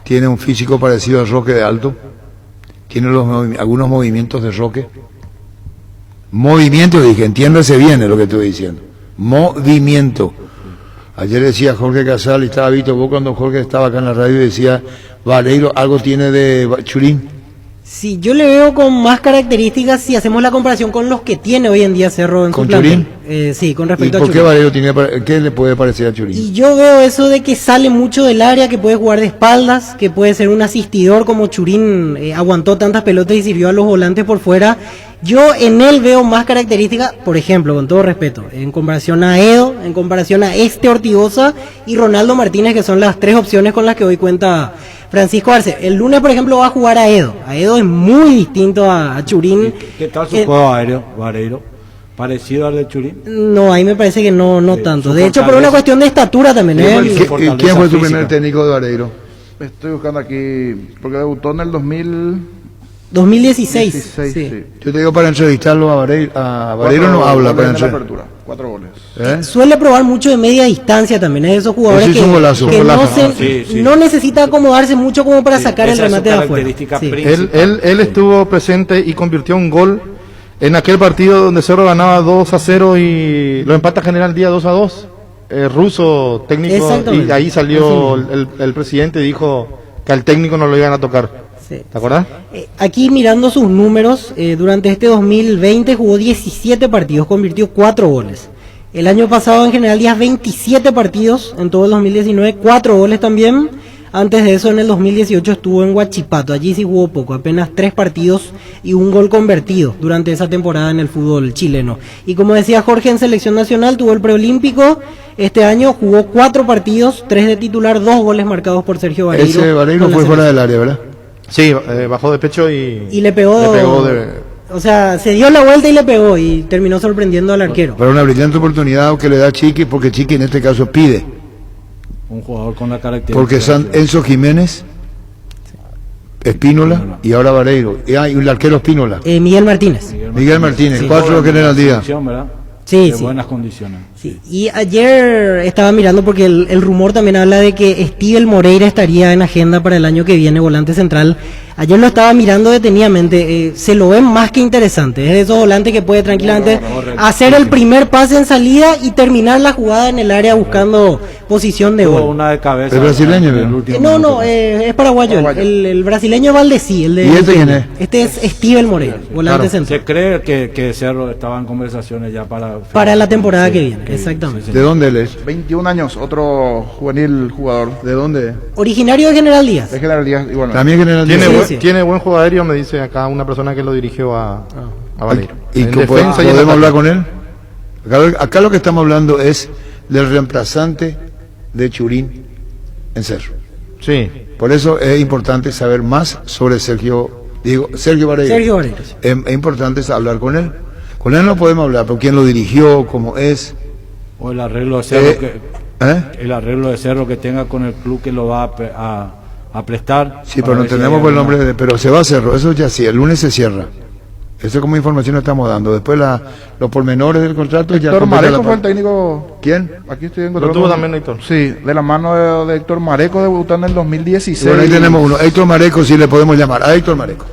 [SPEAKER 6] tiene un físico parecido a Roque de Alto, tiene algunos movimientos de Roque. Movimiento, dije, entiéndase bien es lo que estoy diciendo. Movimiento. Ayer decía Jorge Casal, y estaba visto vos cuando Jorge estaba acá en la radio y decía, Vareiro, algo tiene de Churín.
[SPEAKER 8] Sí, yo le veo con más características si hacemos la comparación con los que tiene hoy en día Cerro en su plantel. Sí, con respecto a
[SPEAKER 6] Churín. ¿Y
[SPEAKER 8] Churín.
[SPEAKER 6] por qué Vareiro qué le puede parecer a Churín?
[SPEAKER 8] Y yo veo eso de que sale mucho del área, que puede jugar de espaldas, que puede ser un asistidor como Churín aguantó tantas pelotas y sirvió a los volantes por fuera. Yo en él veo más características, por ejemplo, con todo respeto, en comparación a Edo, en comparación a Ortigosa y Ronaldo Martínez, que son las tres opciones con las que hoy cuenta Francisco Arce. El lunes, por ejemplo, va a jugar a Edo. A Edo es muy distinto a Churín.
[SPEAKER 9] ¿Qué tal su juego aéreo, Vareiro? ¿Parecido al de Churín?
[SPEAKER 8] No, ahí me parece que no tanto.
[SPEAKER 9] Su
[SPEAKER 8] De hecho, por una cuestión de estatura también.
[SPEAKER 6] ¿Quién fue tu primer técnico de Vareiro?
[SPEAKER 7] Estoy buscando aquí, porque debutó en el
[SPEAKER 8] 2016.
[SPEAKER 7] Sí.
[SPEAKER 6] Yo te digo para entrevistarlo a Vareiro no habla para entrevistarlo.
[SPEAKER 7] 4 goles.
[SPEAKER 8] Suele probar mucho de media distancia también, es de esos jugadores
[SPEAKER 6] Ese es un golazo,
[SPEAKER 8] que
[SPEAKER 6] un
[SPEAKER 8] no,
[SPEAKER 6] golazo.
[SPEAKER 8] no necesita acomodarse mucho como para sacar el remate de afuera.
[SPEAKER 10] Él estuvo presente y convirtió un gol en aquel partido donde Cerro ganaba 2-0 y lo empata General Díaz 2-2. Ruso técnico, y ahí salió el presidente y dijo que al técnico no lo iban a tocar.
[SPEAKER 8] Sí.
[SPEAKER 10] ¿Te acuerdas?
[SPEAKER 8] Aquí mirando sus números, durante este 2020 jugó 17 partidos, convirtió 4 goles. El año pasado en General Díaz 27 partidos, en todo el 2019 4 goles también. Antes de eso en el 2018 estuvo en Huachipato, allí sí jugó poco, apenas 3 partidos y un gol convertido durante esa temporada en el fútbol chileno. Y como decía Jorge, en selección nacional tuvo el preolímpico, este año jugó 4 partidos, 3 de titular, 2 goles marcados por Sergio Vareiro.
[SPEAKER 6] Ese Vareiro fue fuera del área, ¿verdad?
[SPEAKER 10] Sí, bajó de pecho y
[SPEAKER 8] le pegó o sea, se dio la vuelta y le pegó y terminó sorprendiendo al arquero.
[SPEAKER 6] Pero una brillante oportunidad que le da Chiqui, porque Chiqui en este caso pide.
[SPEAKER 9] Un jugador con la característica.
[SPEAKER 6] Porque son Enzo Jiménez, Espínola y ahora Vareiro. Y el arquero Espínola.
[SPEAKER 8] Miguel Martínez.
[SPEAKER 6] Miguel Martínez,
[SPEAKER 8] Sí.
[SPEAKER 6] 4 General Díaz.
[SPEAKER 8] Sí,
[SPEAKER 9] de
[SPEAKER 8] sí.
[SPEAKER 9] buenas condiciones.
[SPEAKER 8] Sí. Y ayer estaba mirando porque el rumor también habla de que Steven Moreira estaría en agenda para el año que viene, volante central. Ayer lo estaba mirando detenidamente, se lo ven más que interesante, es de esos volantes que puede tranquilamente hacer el primer pase en salida y terminar la jugada en el área buscando posición de gol.
[SPEAKER 9] Una de cabeza.
[SPEAKER 6] ¿El brasileño?
[SPEAKER 8] Es paraguayo, el brasileño es Valdesí.
[SPEAKER 6] ¿Y este quién es?
[SPEAKER 8] Este es Steven Moreira, volante central.
[SPEAKER 9] Se cree que Cerro estaba en conversaciones ya
[SPEAKER 8] para la temporada que viene, exactamente.
[SPEAKER 6] ¿De dónde él es?
[SPEAKER 7] 21 años, otro juvenil jugador.
[SPEAKER 6] ¿De dónde?
[SPEAKER 8] Originario de General Díaz.
[SPEAKER 7] De General Díaz, y bueno.
[SPEAKER 6] También General Díaz.
[SPEAKER 10] Tiene buen juego aéreo, me dice acá una persona que lo dirigió a Vareiro.
[SPEAKER 6] ¿Y podemos hablar con él? Acá lo que estamos hablando es del reemplazante de Churín en Cerro.
[SPEAKER 10] Sí.
[SPEAKER 6] Por eso es importante saber más sobre Sergio Vareiro.
[SPEAKER 8] Sergio Vareiro.
[SPEAKER 6] Es importante hablar con él. Con él no podemos hablar, pero quién lo dirigió, cómo es.
[SPEAKER 9] O el arreglo de Cerro el arreglo de Cerro que tenga con el club que lo va a prestar.
[SPEAKER 6] Sí, pero no tenemos por el nombre pero se va a Cerro, eso ya sí, el lunes se cierra. Eso es como información estamos dando. Después los pormenores del contrato ya.
[SPEAKER 7] Héctor Mareco fue el técnico.
[SPEAKER 6] ¿Quién?
[SPEAKER 7] Aquí estoy en
[SPEAKER 10] Lo tuvo también Héctor.
[SPEAKER 7] Sí, de la mano de Héctor Mareco, debutó en el 2016.
[SPEAKER 6] Bueno, ahí tenemos uno, Héctor Mareco, sí le podemos llamar a Héctor Mareco.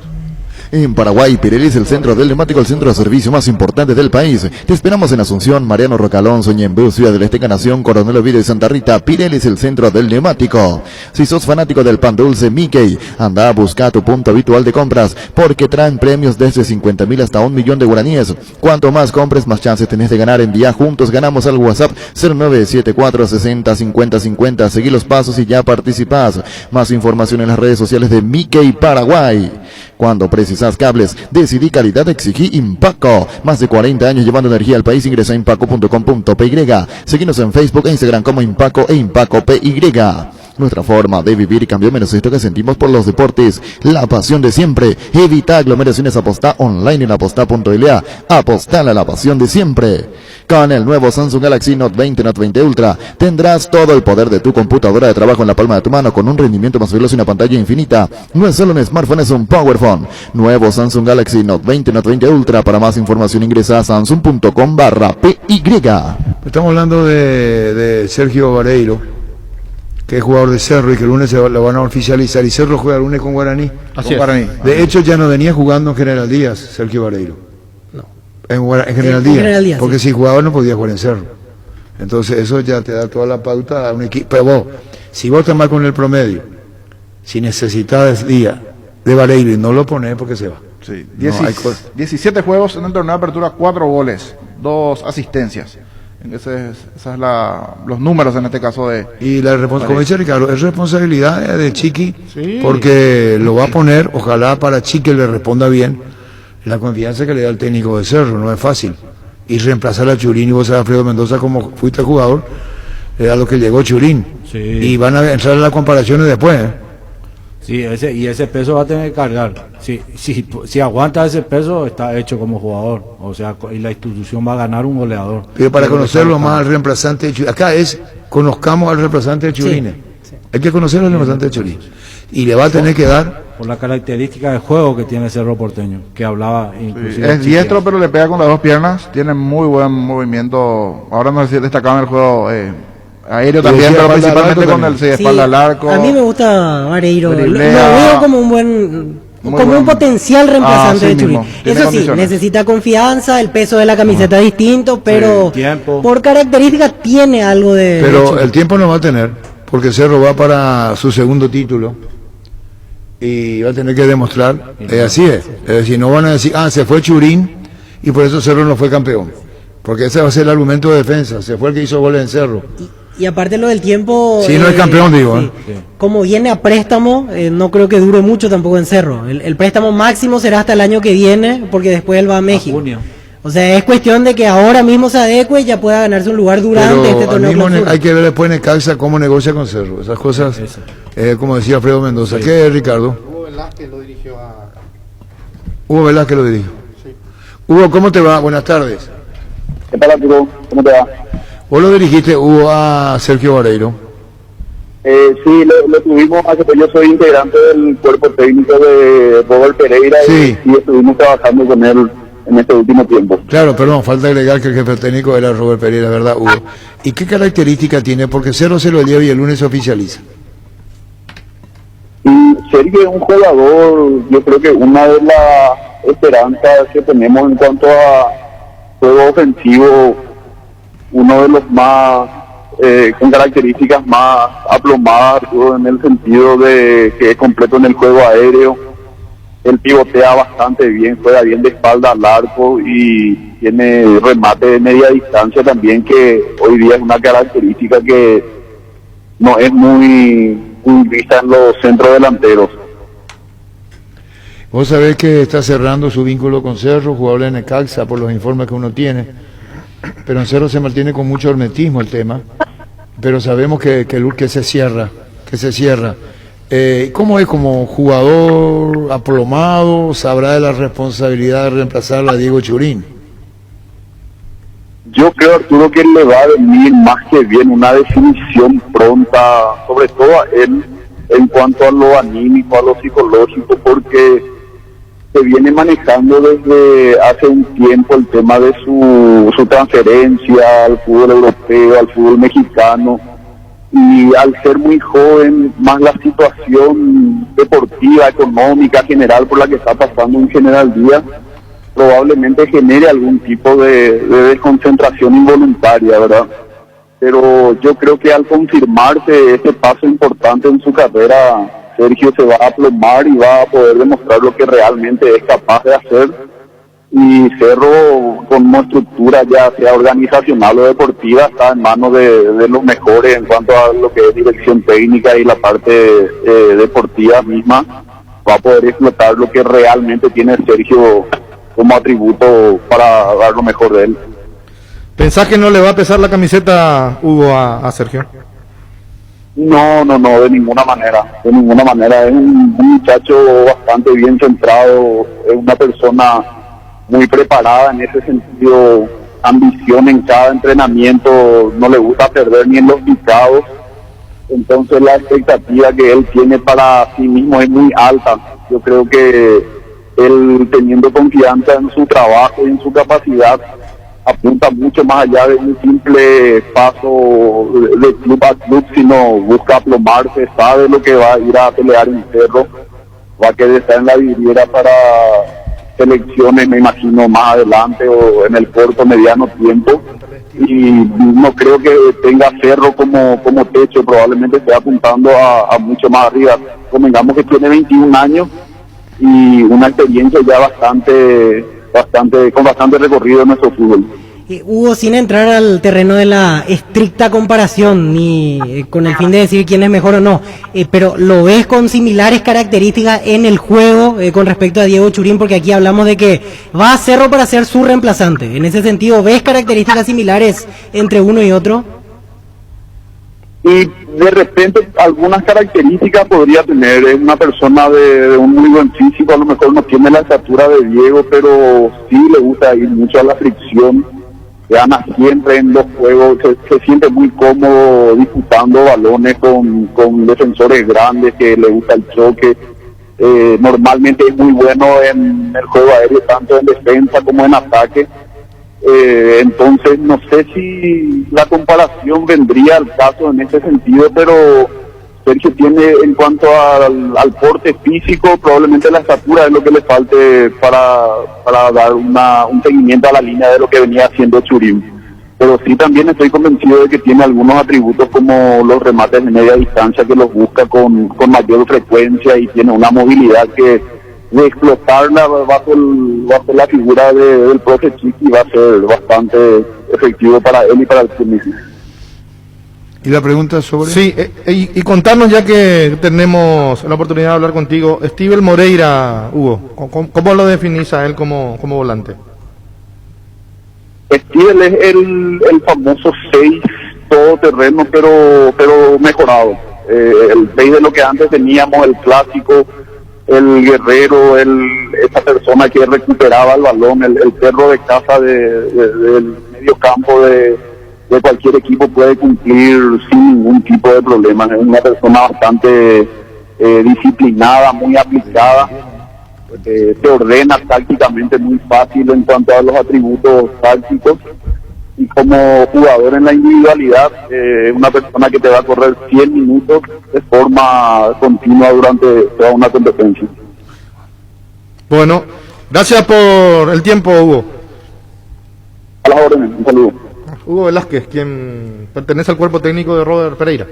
[SPEAKER 12] En Paraguay, Pirelli es el centro del neumático, el centro de servicio más importante del país. Te esperamos en Asunción, Mariano Rocalonso, Ñembú, Ciudad del Este, Encarnación, Coronel Oviedo y Santa Rita. Pirelli es el centro del neumático. Si sos fanático del pan dulce Mickey, anda a buscar tu punto habitual de compras, porque traen premios desde 50.000 hasta 1 millón de guaraníes. Cuanto más compres, más chances tenés de ganar. Envía juntos, ganamos al WhatsApp 0974 60 50 50. Seguí los pasos y ya participás. Más información en las redes sociales de Mickey Paraguay. Cuando precisas cables, decidí calidad, exigí Impaco. Más de 40 años llevando energía al país. Ingresa a impaco.com.py. Seguinos en Facebook e Instagram como Impaco e Impaco PY. Nuestra forma de vivir cambió, menos esto que sentimos por los deportes. La pasión de siempre. Evita aglomeraciones, apostá online en apostá.la. Apostá a la pasión de siempre. Con el nuevo Samsung Galaxy Note 20, Note 20 Ultra, tendrás todo el poder de tu computadora de trabajo en la palma de tu mano, con un rendimiento más veloz y una pantalla infinita. No es solo un smartphone, es un powerphone. Nuevo Samsung Galaxy Note 20, Note 20 Ultra. Para más información ingresa a samsung.com/PY.
[SPEAKER 6] Estamos hablando de Sergio Vareiro, que es jugador de Cerro y que el lunes lo van a oficializar, y Cerro juega el lunes con Guaraní.
[SPEAKER 10] Así es.
[SPEAKER 7] Guaraní.
[SPEAKER 6] De hecho, ya no venía jugando en General Díaz, Sergio Vareiro.
[SPEAKER 8] No.
[SPEAKER 6] En General
[SPEAKER 8] En
[SPEAKER 6] Díaz.
[SPEAKER 8] General Díaz,
[SPEAKER 6] porque
[SPEAKER 8] sí.
[SPEAKER 6] si jugaba no podía jugar en Cerro. Entonces eso ya te da toda la pauta a un equipo. Pero vos, si vos te mal con el promedio, si necesitas día de Vareiro y no lo pones, porque se va.
[SPEAKER 7] Sí,
[SPEAKER 6] No, hay
[SPEAKER 7] 17 juegos en el torneo de apertura, 4 goles, 2 asistencias. Esa es los números en este caso de...
[SPEAKER 6] Y como dice Ricardo, es responsabilidad de Chiqui,
[SPEAKER 10] Sí.
[SPEAKER 6] porque lo va a poner, ojalá para Chiqui le responda bien, la confianza que le da el técnico de Cerro, no es fácil. Y reemplazar a Churín, y vos sabés, Alfredo Mendoza, como fuiste jugador, era lo que llegó Churín.
[SPEAKER 9] Sí.
[SPEAKER 6] Y van a entrar en las comparaciones después, ¿eh?
[SPEAKER 9] Sí, ese peso va a tener que cargar. Si aguanta ese peso, está hecho como jugador. O sea, y la institución va a ganar un goleador.
[SPEAKER 6] Pero para
[SPEAKER 9] Creo que
[SPEAKER 6] conocerlo
[SPEAKER 9] está-
[SPEAKER 6] más al reemplazante de Churín, acá conozcamos al reemplazante de Churín.
[SPEAKER 8] Sí.
[SPEAKER 6] Hay que conocer al reemplazante de Churín. Y le va a tener que dar...
[SPEAKER 9] Por la característica de juego que tiene Cerro Porteño, que hablaba inclusive.
[SPEAKER 7] Es diestro, pero le pega con las dos piernas, tiene muy buen movimiento. Ahora no sé si destacaba en el juego aéreo también,
[SPEAKER 6] decía
[SPEAKER 7] pero
[SPEAKER 6] espalda al
[SPEAKER 7] principalmente
[SPEAKER 6] arco
[SPEAKER 7] con el
[SPEAKER 6] también.
[SPEAKER 7] espalda al arco.
[SPEAKER 8] A mí me gusta Vareiro. Lo
[SPEAKER 7] Driblea.
[SPEAKER 8] veo como un buen...
[SPEAKER 7] Muy
[SPEAKER 8] como
[SPEAKER 7] buen-
[SPEAKER 8] un potencial reemplazante
[SPEAKER 7] así
[SPEAKER 8] de Churín.
[SPEAKER 7] mismo, tiene
[SPEAKER 8] Eso sí,
[SPEAKER 7] condiciones.
[SPEAKER 8] necesita confianza, el peso de la camiseta es distinto, pero
[SPEAKER 9] tiempo.
[SPEAKER 8] por características tiene algo de
[SPEAKER 6] Pero
[SPEAKER 8] Churín.
[SPEAKER 6] el tiempo no va a tener, porque Cerro va para su segundo título y va a tener que demostrar, así es decir, no van a decir, se fue Churín y por eso Cerro no fue campeón, porque ese va a ser el argumento de defensa, se fue el que hizo goles en Cerro.
[SPEAKER 8] Y aparte lo del tiempo...
[SPEAKER 6] Sí, no es campeón, digo,
[SPEAKER 8] sí. Como viene a préstamo, no creo que dure mucho tampoco en Cerro. El préstamo máximo será hasta el año que viene, porque después él va a México.
[SPEAKER 9] junio.
[SPEAKER 8] O sea, es cuestión de que ahora mismo se adecue y ya pueda ganarse un lugar durante
[SPEAKER 6] Pero
[SPEAKER 8] este
[SPEAKER 6] al
[SPEAKER 8] torneo
[SPEAKER 6] mismo
[SPEAKER 8] clausura.
[SPEAKER 6] hay que ver después en Necaxa cómo negocia con Cerro, esas cosas, como decía Alfredo Mendoza. ¿Qué es, Ricardo?
[SPEAKER 10] Hugo Velázquez lo dirigió a...
[SPEAKER 6] Hugo Velázquez lo dirigió. Hugo, ¿cómo te va? Buenas tardes.
[SPEAKER 13] ¿Qué tal, Arturo? ¿Cómo te va?
[SPEAKER 6] Vos lo dirigiste, Hugo, a Sergio Vareiro.
[SPEAKER 13] Sí, lo tuvimos hace poco. Yo soy integrante del cuerpo técnico de Robert Pereira
[SPEAKER 6] Sí.
[SPEAKER 13] y estuvimos trabajando con él en este último tiempo.
[SPEAKER 6] Claro, perdón, falta agregar que el jefe técnico era Robert Pereira, ¿verdad, Hugo? ¿Y qué característica tiene? Porque Cerro se lo lleva y el lunes se oficializa.
[SPEAKER 13] Y Sergio es un jugador, yo creo que una de las esperanzas que tenemos en cuanto a juego ofensivo, uno de los más, con características más aplomadas, en el sentido de que es completo en el juego aéreo. Él pivotea bastante bien, juega bien de espalda al arco y tiene remate de media distancia también, que hoy día es una característica que no es muy vista en los centros delanteros.
[SPEAKER 6] Vos sabés que está cerrando su vínculo con Cerro, jugador de Necaxa, por los informes que uno tiene, pero en Cerro se mantiene con mucho hermetismo el tema, pero sabemos que se cierra, ¿Cómo es como jugador aplomado? ¿Sabrá de la responsabilidad de reemplazar a Diego Churín?
[SPEAKER 13] Yo creo, Arturo, que le va a venir más que bien una definición pronta, sobre todo a él, en cuanto a lo anímico, a lo psicológico, porque se viene manejando desde hace un tiempo el tema de su transferencia al fútbol europeo, al fútbol mexicano, y al ser muy joven, más la situación deportiva, económica, general por la que está pasando en General Díaz, probablemente genere algún tipo de desconcentración involuntaria, ¿verdad? Pero yo creo que al confirmarse este paso importante en su carrera, Sergio se va a aplomar y va a poder demostrar lo que realmente es capaz de hacer. Y Cerro, con una estructura ya sea organizacional o deportiva, está en manos de los mejores en cuanto a lo que es dirección técnica y la parte deportiva misma. Va a poder explotar lo que realmente tiene Sergio como atributo para dar lo mejor de él.
[SPEAKER 10] ¿Pensás que no le va a pesar la camiseta, Hugo, a Sergio?
[SPEAKER 13] No, de ninguna manera, Es un muchacho bastante bien centrado, es una persona muy preparada en ese sentido, ambición en cada entrenamiento, no le gusta perder ni en los picados. Entonces la expectativa que él tiene para sí mismo es muy alta. Yo creo que él, teniendo confianza en su trabajo y en su capacidad, apunta mucho más allá de un simple paso de club a club, sino busca aplomarse, sabe lo que va a ir a pelear en Cerro, va a querer estar en la vidriera para selecciones, me imagino, más adelante o en el corto mediano tiempo, y no creo que tenga Cerro como techo, probablemente esté apuntando a mucho más arriba. Convengamos que tiene 21 años y una experiencia ya con bastante recorrido en nuestro fútbol.
[SPEAKER 8] Hugo, sin entrar al terreno de la estricta comparación, ni con el fin de decir quién es mejor o no, pero ¿lo ves con similares características en el juego con respecto a Diego Churín? Porque aquí hablamos de que va a Cerro para ser su reemplazante. En ese sentido, ¿ves características similares entre uno y otro?
[SPEAKER 13] Y de repente algunas características podría tener. Es una persona de un muy buen físico, a lo mejor no tiene la estatura de Diego, pero sí le gusta ir mucho a la fricción. Gana siempre en los juegos, se siente muy cómodo disputando balones con defensores grandes, que le gusta el choque. Normalmente es muy bueno en el juego aéreo, tanto en defensa como en ataque. Entonces no sé si la comparación vendría al caso en ese sentido, pero Sergio tiene, en cuanto al porte físico, probablemente la estatura es lo que le falte para dar un seguimiento a la línea de lo que venía haciendo Churín. Pero sí, también estoy convencido de que tiene algunos atributos como los remates de media distancia, que los busca con mayor frecuencia, y tiene una movilidad que de explotarla bajo la figura del profe Chiqui va a ser bastante efectivo para él y para el club.
[SPEAKER 6] ¿Y la pregunta sobre...?
[SPEAKER 10] Sí, y contarnos, ya que tenemos la oportunidad de hablar contigo, Steven Moreira, Hugo, ¿cómo lo definís a él como volante?
[SPEAKER 13] Steven es el famoso 6 todoterreno, pero mejorado. El 6 de lo que antes teníamos, el clásico, el guerrero, esa persona que recuperaba el balón, el perro de casa del medio campo de cualquier equipo, puede cumplir sin ningún tipo de problema. Es una persona bastante disciplinada, muy aplicada, se ordena tácticamente muy fácil en cuanto a los atributos tácticos, y como jugador en la individualidad, una persona que te va a correr 100 minutos de forma continua durante toda una competencia.
[SPEAKER 10] Bueno, gracias por el tiempo, Hugo.
[SPEAKER 13] A las órdenes, un saludo.
[SPEAKER 10] Hugo Velázquez, quien pertenece al cuerpo técnico de Robert Pereira.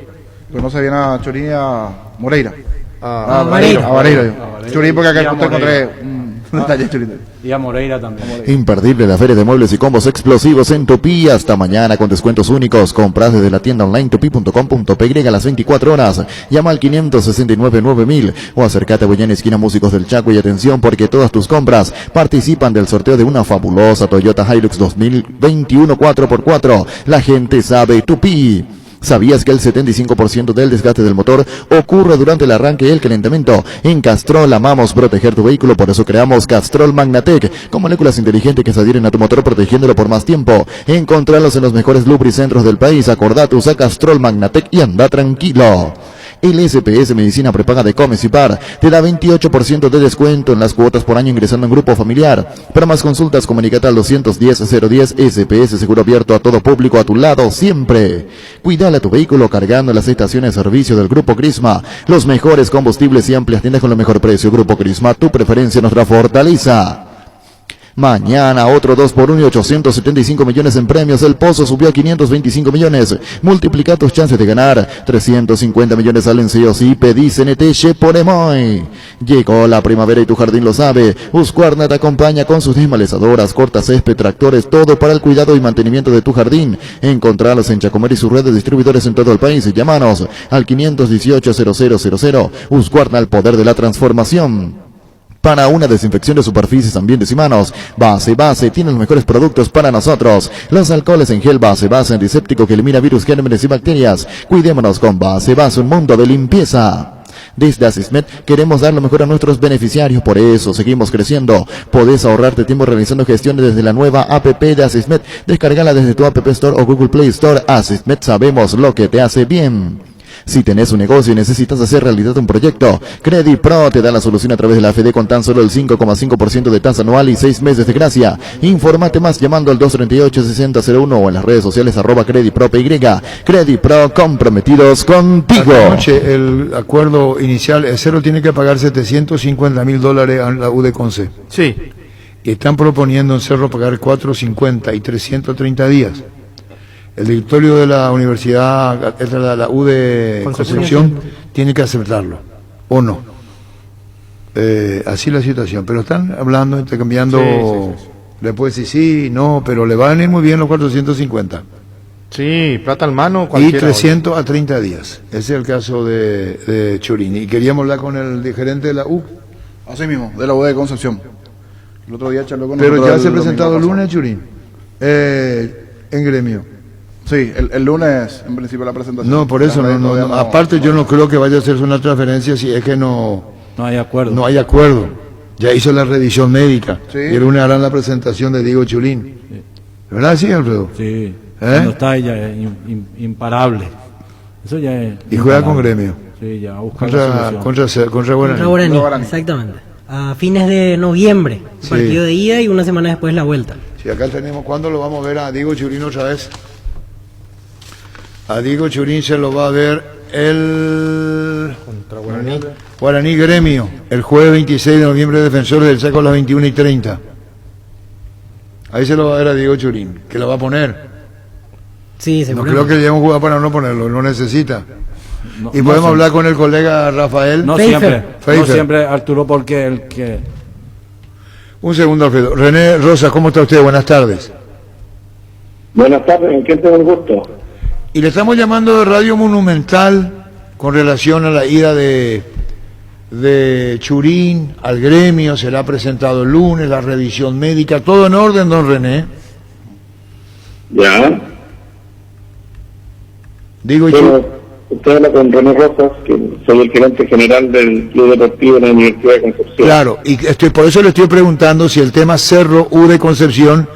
[SPEAKER 7] Conoce bien a Churín y a Moreira.
[SPEAKER 10] A
[SPEAKER 7] Vareiro. Churín, porque acá encontré un detalle de Churín.
[SPEAKER 9] Y a Moreira también.
[SPEAKER 12] Imperdible la feria de muebles y combos explosivos en Tupí hasta mañana con descuentos únicos. Compras desde la tienda online tupi.com.py a las 24 horas. Llama al 569-9000 o acércate a Boyana Esquina Músicos del Chaco, y atención, porque todas tus compras participan del sorteo de una fabulosa Toyota Hilux 2021 4x4. La gente sabe Tupí. ¿Sabías que el 75% del desgaste del motor ocurre durante el arranque y el calentamiento? En Castrol amamos proteger tu vehículo, por eso creamos Castrol Magnatec, con moléculas inteligentes que se adhieren a tu motor protegiéndolo por más tiempo. Encontralos en los mejores lubricentros del país. Acordate, usa Castrol Magnatec y anda tranquilo. El SPS Medicina Prepaga de Comecipar te da 28% de descuento en las cuotas por año ingresando en grupo familiar. Para más consultas, comunícate al 210-010. SPS Seguro Abierto a todo público, a tu lado siempre. Cuidale a tu vehículo cargando en las estaciones de servicio del Grupo Crisma. Los mejores combustibles y amplias tiendas con el mejor precio. Grupo Crisma, tu preferencia, nuestra fortaleza. Mañana otro 2x1 y 875 millones en premios. El Pozo subió a 525 millones. Multiplica tus chances de ganar. 350 millones salen sí o sí. Pedí CNT Cheporemoy. Llegó la primavera y tu jardín lo sabe. Husqvarna te acompaña con sus desmalezadoras, corta césped, tractores, todo para el cuidado y mantenimiento de tu jardín. Encontralos en Chacomer y sus redes de distribuidores en todo el país. Llámanos al 518-0000. Husqvarna, el poder de la transformación. Para una desinfección de superficies, ambientes y manos, Base tiene los mejores productos para nosotros. Los alcoholes en gel Base, antiséptico que elimina virus, gérmenes y bacterias. Cuidémonos con Base, un mundo de limpieza. Desde Asismet queremos dar lo mejor a nuestros beneficiarios, por eso seguimos creciendo. Podés ahorrarte tiempo realizando gestiones desde la nueva app de Asismet. Descárgala desde tu App Store o Google Play Store. Asismet, sabemos lo que te hace bien. Si tenés un negocio y necesitas hacer realidad un proyecto, Credipro te da la solución a través de la AFD con tan solo el 5,5% de tasa anual y 6 meses de gracia. Infórmate más llamando al 238-6001 o en las redes sociales @CredipRoPY. Credipro, comprometidos contigo.
[SPEAKER 6] Anoche el acuerdo inicial, el Cerro tiene que pagar $750.000 a la UDECONCE.
[SPEAKER 10] Sí.
[SPEAKER 6] Y están proponiendo en Cerro pagar 450 y 330 días. El directorio de la universidad, la U de Concepción, tiene que aceptarlo, o no. Así la situación, pero están hablando, intercambiando, después sí, no, pero le van a ir muy bien los 450.
[SPEAKER 10] Sí, plata en mano.
[SPEAKER 6] Y 300 a 30 días, ese es el caso de Churín. Y queríamos hablar con el gerente de la U.
[SPEAKER 7] Así mismo, de la U de Concepción. El otro día charló con
[SPEAKER 6] Pero
[SPEAKER 7] nosotros
[SPEAKER 6] ya se ha presentado el lunes, Churín, en gremio.
[SPEAKER 7] Sí, el lunes en principio la presentación.
[SPEAKER 6] No, por eso, no, aparte yo no creo que vaya a hacerse una transferencia si es que no
[SPEAKER 9] hay acuerdo.
[SPEAKER 6] No hay acuerdo. Ya hizo la revisión médica.
[SPEAKER 7] Sí.
[SPEAKER 6] Y el lunes harán la presentación de Diego Churín.
[SPEAKER 9] Sí.
[SPEAKER 6] ¿Verdad, sí, Alfredo?
[SPEAKER 9] Sí. Cuando está ella es imparable. Eso ya es.
[SPEAKER 6] Y juega con gremio.
[SPEAKER 9] Sí, ya a buscar la
[SPEAKER 6] contra Guaraní.
[SPEAKER 8] Guaraní, exactamente. A fines de noviembre,
[SPEAKER 6] Sí.
[SPEAKER 8] partido de ida y una semana después la vuelta.
[SPEAKER 6] Sí, acá tenemos, ¿cuándo lo vamos a ver a Diego Churín otra vez? A Diego Churín se lo va a ver el
[SPEAKER 10] Contra Guaraní.
[SPEAKER 6] Guaraní Gremio, el jueves 26 de noviembre, Defensores del Chaco a las 21:30. Ahí se lo va a ver a Diego Churín, que lo va a poner.
[SPEAKER 8] Sí,
[SPEAKER 6] No
[SPEAKER 8] seguramente.
[SPEAKER 6] creo que llegue un jugador para no ponerlo, lo necesita.
[SPEAKER 9] No,
[SPEAKER 6] Y podemos
[SPEAKER 9] no
[SPEAKER 6] hablar con el colega Rafael.
[SPEAKER 9] No
[SPEAKER 8] Pfeiffer.
[SPEAKER 9] siempre, no
[SPEAKER 6] Pfeiffer.
[SPEAKER 9] siempre, Arturo, porque el que...
[SPEAKER 6] Un segundo, Alfredo. René Rosa, ¿cómo está usted? Buenas tardes.
[SPEAKER 11] Buenas tardes, ¿en quién tengo el gusto?
[SPEAKER 6] Y le estamos llamando de Radio Monumental con relación a la ida de Churín al gremio. Será presentado el lunes, la revisión médica. Todo en orden, don René.
[SPEAKER 11] Ya.
[SPEAKER 6] Digo,
[SPEAKER 11] Bueno, usted habla con René Rosas, que soy el gerente general del Club Deportivo de la Universidad de Concepción.
[SPEAKER 6] claro, y por eso le estoy preguntando si el tema Cerro U de Concepción,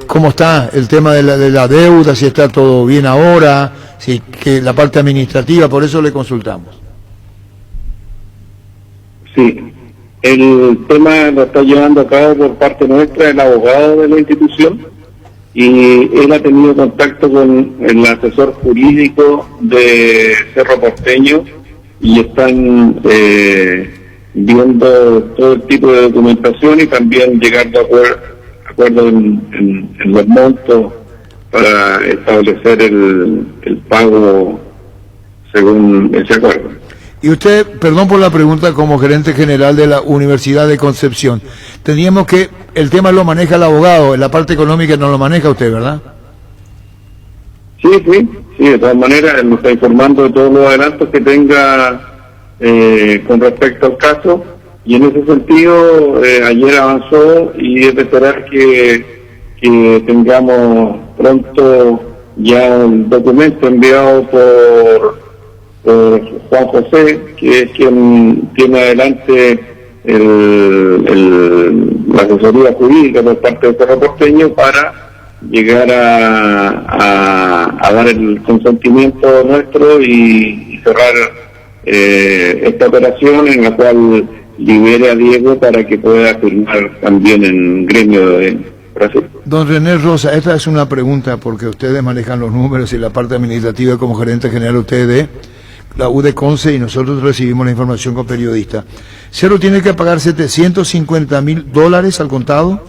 [SPEAKER 6] cómo está el tema de la deuda, si está todo bien ahora, si que la parte administrativa, por eso le consultamos.
[SPEAKER 11] Sí, el tema lo está llevando a cabo por parte nuestra el abogado de la institución y él ha tenido contacto con el asesor jurídico de Cerro Porteño y están viendo todo el tipo de documentación y también llegando a acuerdo en los montos para establecer el pago según ese acuerdo.
[SPEAKER 6] Y usted, perdón por la pregunta, como gerente general de la Universidad de Concepción, teníamos que, el tema lo maneja el abogado, en la parte económica no lo maneja usted, ¿verdad?
[SPEAKER 11] Sí, de todas maneras, él nos está informando de todos los adelantos que tenga con respecto al caso, y en ese sentido ayer avanzó y es de esperar que tengamos pronto ya un documento enviado por Juan José, que es quien tiene adelante la asesoría jurídica por parte de Cerro Porteño para llegar a dar el consentimiento nuestro y cerrar esta operación en la cual libere a Diego para que pueda firmar también en gremio de Brasil.
[SPEAKER 6] Don René Rosa, esta es una pregunta porque ustedes manejan los números y la parte administrativa como gerente general usted de la U de Conce y nosotros recibimos la información con periodistas. ¿Cerro tiene que pagar $750.000 al contado?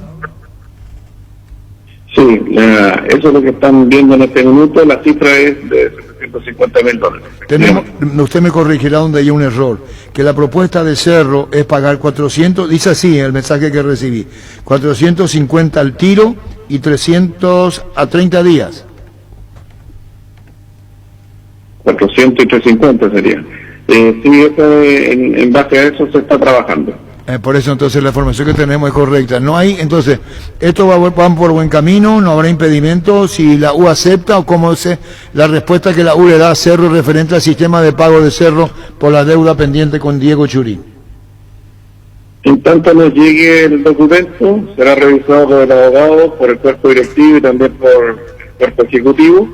[SPEAKER 11] Sí, eso es lo que están viendo en este minuto, la cifra es de $750.000.
[SPEAKER 6] Usted me corregirá donde hay un error, que la propuesta de Cerro es pagar 400, dice así el mensaje que recibí, 450 al tiro y 300 a 30 días.
[SPEAKER 11] 400 y 350 sería. Sí, en base a eso se está trabajando.
[SPEAKER 6] Por eso entonces la información que tenemos es correcta. No hay, entonces, esto va por buen camino, no habrá impedimento, si la U acepta o cómo es la respuesta que la U le da a Cerro referente al sistema de pago de Cerro por la deuda pendiente con Diego Churín.
[SPEAKER 11] En tanto nos llegue el documento, será revisado por el abogado, por el cuerpo directivo y también por el cuerpo ejecutivo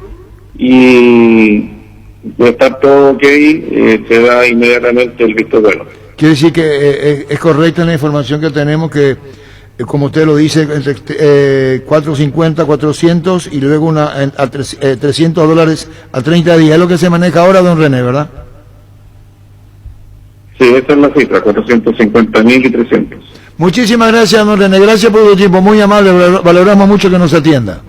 [SPEAKER 11] y
[SPEAKER 14] de estar todo ok, se da inmediatamente el visto bueno.
[SPEAKER 6] Quiere decir que es correcta la información que tenemos que, como usted lo dice, entre 450, 400 y luego a $300 a 30 días. Es lo que se maneja ahora, don René, ¿verdad?
[SPEAKER 14] Sí, esa es la cifra, 450.000 y 300.
[SPEAKER 6] Muchísimas gracias, don René. Gracias por tu tiempo, muy amable. Valoramos mucho que nos atienda.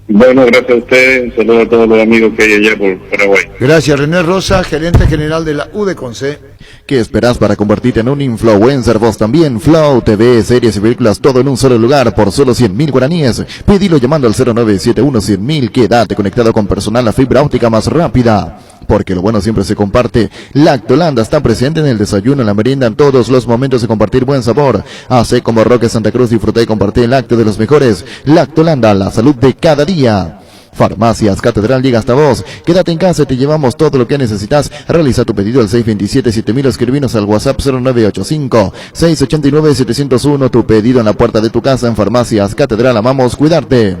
[SPEAKER 14] Bueno, gracias a ustedes. Saludos a todos los amigos que hay allá por Paraguay.
[SPEAKER 6] Gracias, René Rosa, gerente general de la UDECONCE.
[SPEAKER 12] ¿Qué esperás para convertirte en un influencer? Vos también. Flow TV, series y películas, todo en un solo lugar por solo 100.000 guaraníes. Pedilo llamando al 0971-100.000. Quédate conectado con personal a fibra óptica más rápida. Porque lo bueno siempre se comparte. Lactolanda está presente en el desayuno, en la merienda, en todos los momentos de compartir buen sabor. Hace como Roque Santa Cruz, disfruta y compartir el lácteo de los mejores. Lactolanda, la salud de cada día. Farmacias Catedral llega hasta vos. Quédate en casa y te llevamos todo lo que necesitas. Realiza tu pedido al 627-7000 o escribinos al WhatsApp 0985-689-701. Tu pedido en la puerta de tu casa en Farmacias Catedral. Amamos cuidarte.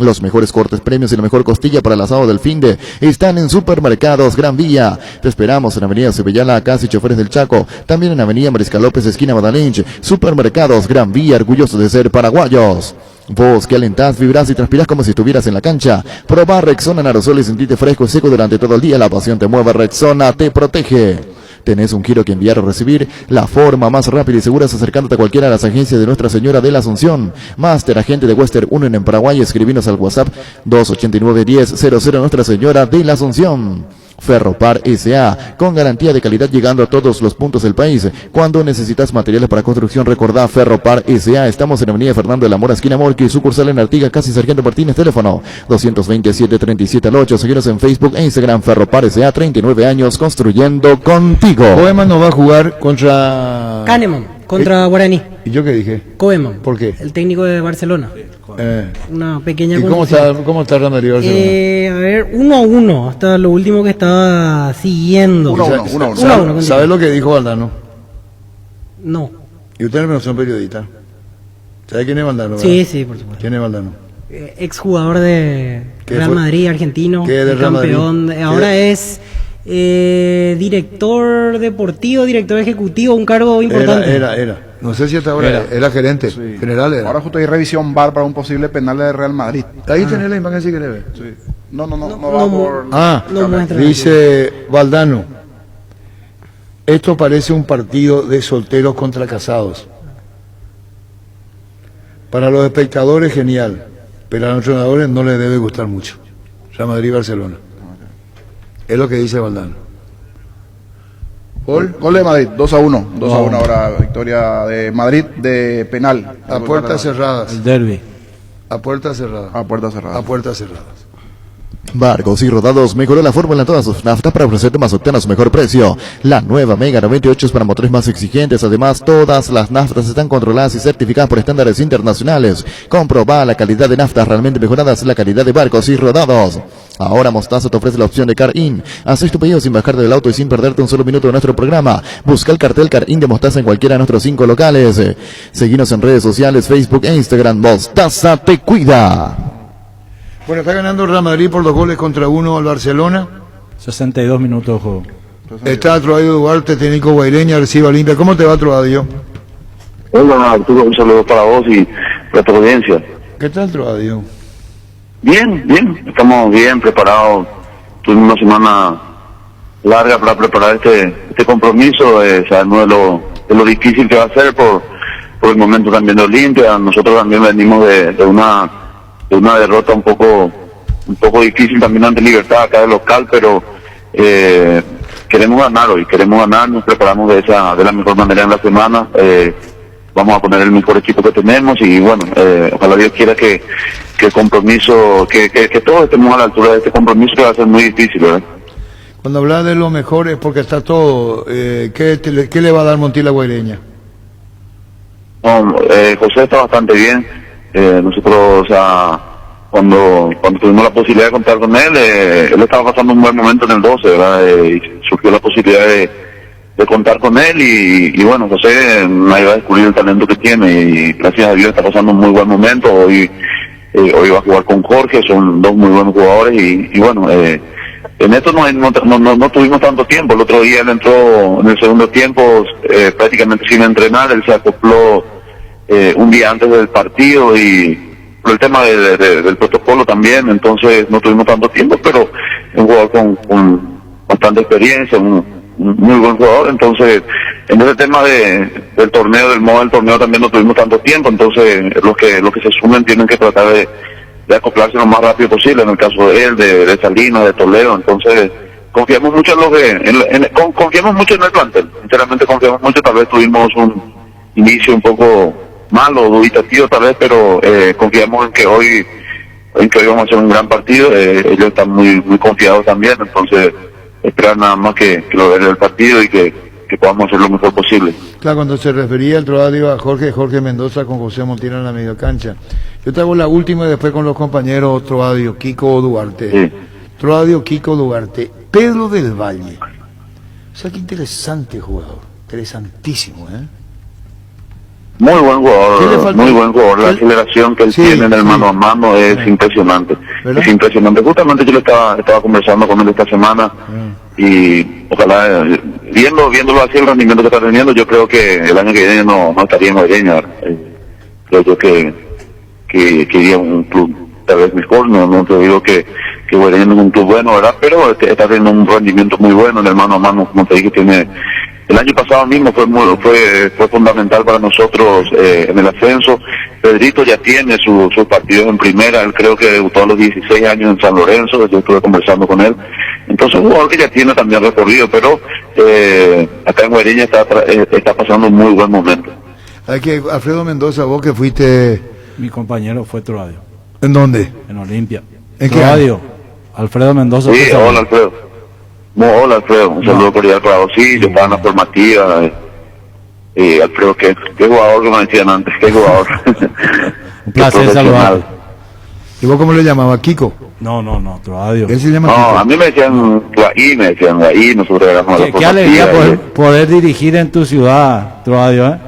[SPEAKER 12] Los mejores cortes premios y la mejor costilla para el asado del finde están en Supermercados Gran Vía. Te esperamos en Avenida Cebellala, casi Choferes del Chaco. También en Avenida Mariscal López, esquina Madalinch. Supermercados Gran Vía, orgullosos de ser paraguayos. Vos que alentás, vibrás y transpirás como si estuvieras en la cancha. Probá Rexona en aerosol y sentirte fresco y seco durante todo el día. La pasión te mueve, Rexona te protege. ¿Tenés un giro que enviar o recibir? La forma más rápida y segura es acercándote a cualquiera de las agencias de Nuestra Señora de la Asunción. Máster agente de Western Union en Paraguay. Escribinos al WhatsApp 289-1000 Nuestra Señora de la Asunción. Ferropar S.A. con garantía de calidad llegando a todos los puntos del país. Cuando necesitas materiales para construcción, recordá Ferropar S.A. Estamos en Avenida Fernando de la Mora, esquina Morqui, sucursal en Artigas, casi Sargento Martínez, teléfono 227-37-8. Seguinos en Facebook e Instagram. Ferropar S.A. 39 años construyendo contigo.
[SPEAKER 6] Koeman nos va a jugar contra
[SPEAKER 8] Kahneman, contra Guaraní.
[SPEAKER 6] ¿Y yo qué dije?
[SPEAKER 8] Koeman.
[SPEAKER 6] ¿Por qué?
[SPEAKER 8] El técnico de Barcelona. Una pequeña
[SPEAKER 6] ¿Y cómo está Real Madrid Barcelona?
[SPEAKER 8] A ver, 1-1, hasta lo último que estaba siguiendo.
[SPEAKER 6] 1-1. ¿Sabes lo que dijo Valdano?
[SPEAKER 8] No.
[SPEAKER 6] Y ustedes no son periodistas. ¿Sabe quién es Valdano? ¿Verdad?
[SPEAKER 8] Sí, por supuesto.
[SPEAKER 6] ¿Quién es Valdano?
[SPEAKER 8] Exjugador de Real Madrid, argentino,
[SPEAKER 6] ¿Qué de Real
[SPEAKER 8] campeón.
[SPEAKER 6] Madrid?
[SPEAKER 8] Ahora es director deportivo, director ejecutivo, un cargo importante.
[SPEAKER 6] Era. No sé si hasta ahora era gerente, general era.
[SPEAKER 7] Ahora justo hay revisión VAR para un posible penal de Real Madrid.
[SPEAKER 6] Ahí tenés la imagen si querés ver.
[SPEAKER 7] Sí. No va por...
[SPEAKER 6] Dice Valdano, esto parece un partido de solteros contra casados. Para los espectadores genial, pero a los entrenadores no les debe gustar mucho. Real Madrid Barcelona. Es lo que dice Valdano.
[SPEAKER 7] Gol de Madrid, 2-1. 2-1 ahora, victoria de Madrid de penal.
[SPEAKER 6] A puertas cerradas.
[SPEAKER 9] El derbi.
[SPEAKER 6] A puertas cerradas.
[SPEAKER 7] A puertas
[SPEAKER 6] cerradas.
[SPEAKER 12] Barcos y Rodados mejoró la fórmula en todas sus naftas para ofrecerte más octano a su mejor precio. La nueva Mega 98 es para motores más exigentes. Además, todas las naftas están controladas y certificadas por estándares internacionales. Comprobá la calidad de naftas realmente mejoradas, la calidad de Barcos y Rodados. Ahora Mostaza te ofrece la opción de Car-In. Haces tu pedido sin bajarte del auto y sin perderte un solo minuto de nuestro programa. Busca el cartel Car-In de Mostaza en cualquiera de nuestros 5 locales. Seguinos en redes sociales, Facebook e Instagram. Mostaza te cuida.
[SPEAKER 6] Bueno, está ganando el Real Madrid por 2-1 al Barcelona.
[SPEAKER 9] 62 minutos de juego.
[SPEAKER 6] Está Troadio Duarte, técnico Guaireña, recibe Olimpia. ¿Cómo te va, Troadio?
[SPEAKER 11] Hola, Arturo, un saludo para vos y para tu audiencia.
[SPEAKER 6] ¿Qué tal, Troadio?
[SPEAKER 11] Bien, estamos bien preparados. Tuvimos una semana larga para preparar este compromiso. Sabemos de lo difícil que va a ser por el momento también de Olimpia. Nosotros también venimos de una derrota un poco difícil también ante Libertad acá de local, pero queremos ganar hoy, nos preparamos de la mejor manera en la semana. Vamos a poner el mejor equipo que tenemos y bueno, ojalá Dios quiera que el compromiso, que todos estemos a la altura de este compromiso, que va a ser muy difícil, ¿verdad?
[SPEAKER 6] Cuando hablas de lo mejor es porque está todo. ¿Qué le va a dar Montilla Guaireña?
[SPEAKER 11] No, José está bastante bien. Nosotros, o sea, cuando tuvimos la posibilidad de contar con él estaba pasando un buen momento en el 12, ¿verdad? Y surgió la posibilidad de contar con él y bueno, José me ayuda a descubrir el talento que tiene y gracias a Dios está pasando un muy buen momento. Hoy va a jugar con Jorge, son dos muy buenos jugadores y bueno,
[SPEAKER 14] en esto no tuvimos tanto tiempo. El otro día él entró en el segundo tiempo prácticamente sin entrenar, él se acopló un día antes del partido y por el tema del protocolo también, entonces no tuvimos tanto tiempo, pero un jugador con bastante experiencia, un muy buen jugador. Entonces en ese tema del torneo, del modo del torneo también no tuvimos tanto tiempo, entonces los que se sumen tienen que tratar de acoplarse lo más rápido posible, en el caso de él, de Salinas, de Toledo. Entonces confiamos mucho confiamos mucho en el plantel, sinceramente confiamos mucho. Tal vez tuvimos un inicio un poco malo, dubitativo tal vez, pero confiamos en que hoy vamos a hacer un gran partido. Ellos están muy confiados también, entonces esperar nada más que lo vean el partido y que podamos hacer lo mejor posible.
[SPEAKER 6] Claro, cuando se refería el Troadio a Jorge Mendoza con José Montiel en la media cancha, yo te hago la última y después con los compañeros Troadio, Kiko Duarte.
[SPEAKER 14] Sí.
[SPEAKER 6] Troadio, Kiko Duarte, Pedro del Valle. O sea, qué interesante jugador, interesantísimo, ¿eh?
[SPEAKER 14] Muy buen jugador, muy buen jugador. La aceleración que él tiene en el mano a mano es impresionante. ¿Verdad? Es impresionante. Justamente yo le estaba conversando con él esta semana y ojalá, viéndolo así, el rendimiento que está teniendo, yo creo que el año que viene no estaría en Guaireña. Creo yo que iría un club tal vez mejor. No te digo que Guaireña no es un club bueno, ¿verdad? Pero está teniendo un rendimiento muy bueno en el mano a mano, como te dije, tiene... El año pasado mismo fue fundamental para nosotros en el ascenso. Pedrito ya tiene sus partidos en primera, él creo que debutó a los 16 años en San Lorenzo, yo estuve conversando con él. Entonces un jugador que ya tiene también recorrido, pero acá en Guaireña está pasando un muy buen momento.
[SPEAKER 6] Hay que, Alfredo Mendoza, vos que fuiste...
[SPEAKER 9] Mi compañero fue Troadio.
[SPEAKER 6] ¿En dónde?
[SPEAKER 9] En Olimpia.
[SPEAKER 6] ¿En qué
[SPEAKER 9] Troadio. Alfredo Mendoza.
[SPEAKER 14] Sí, hola Alfredo. Hola Alfredo, un saludo cordial para vos. Sí, yo estaba en la formativa. Alfredo, qué jugador, que me decían antes, qué jugador.
[SPEAKER 9] Un placer saludarte.
[SPEAKER 6] ¿Y vos cómo le llamabas? ¿Kiko?
[SPEAKER 9] No, Troadio.
[SPEAKER 6] Él se llama
[SPEAKER 14] Kiko.
[SPEAKER 6] Kiko.
[SPEAKER 14] A mí me decían Guaí, nosotros éramos la
[SPEAKER 9] Qué alegría poder dirigir en tu ciudad, Troadio, ¿eh?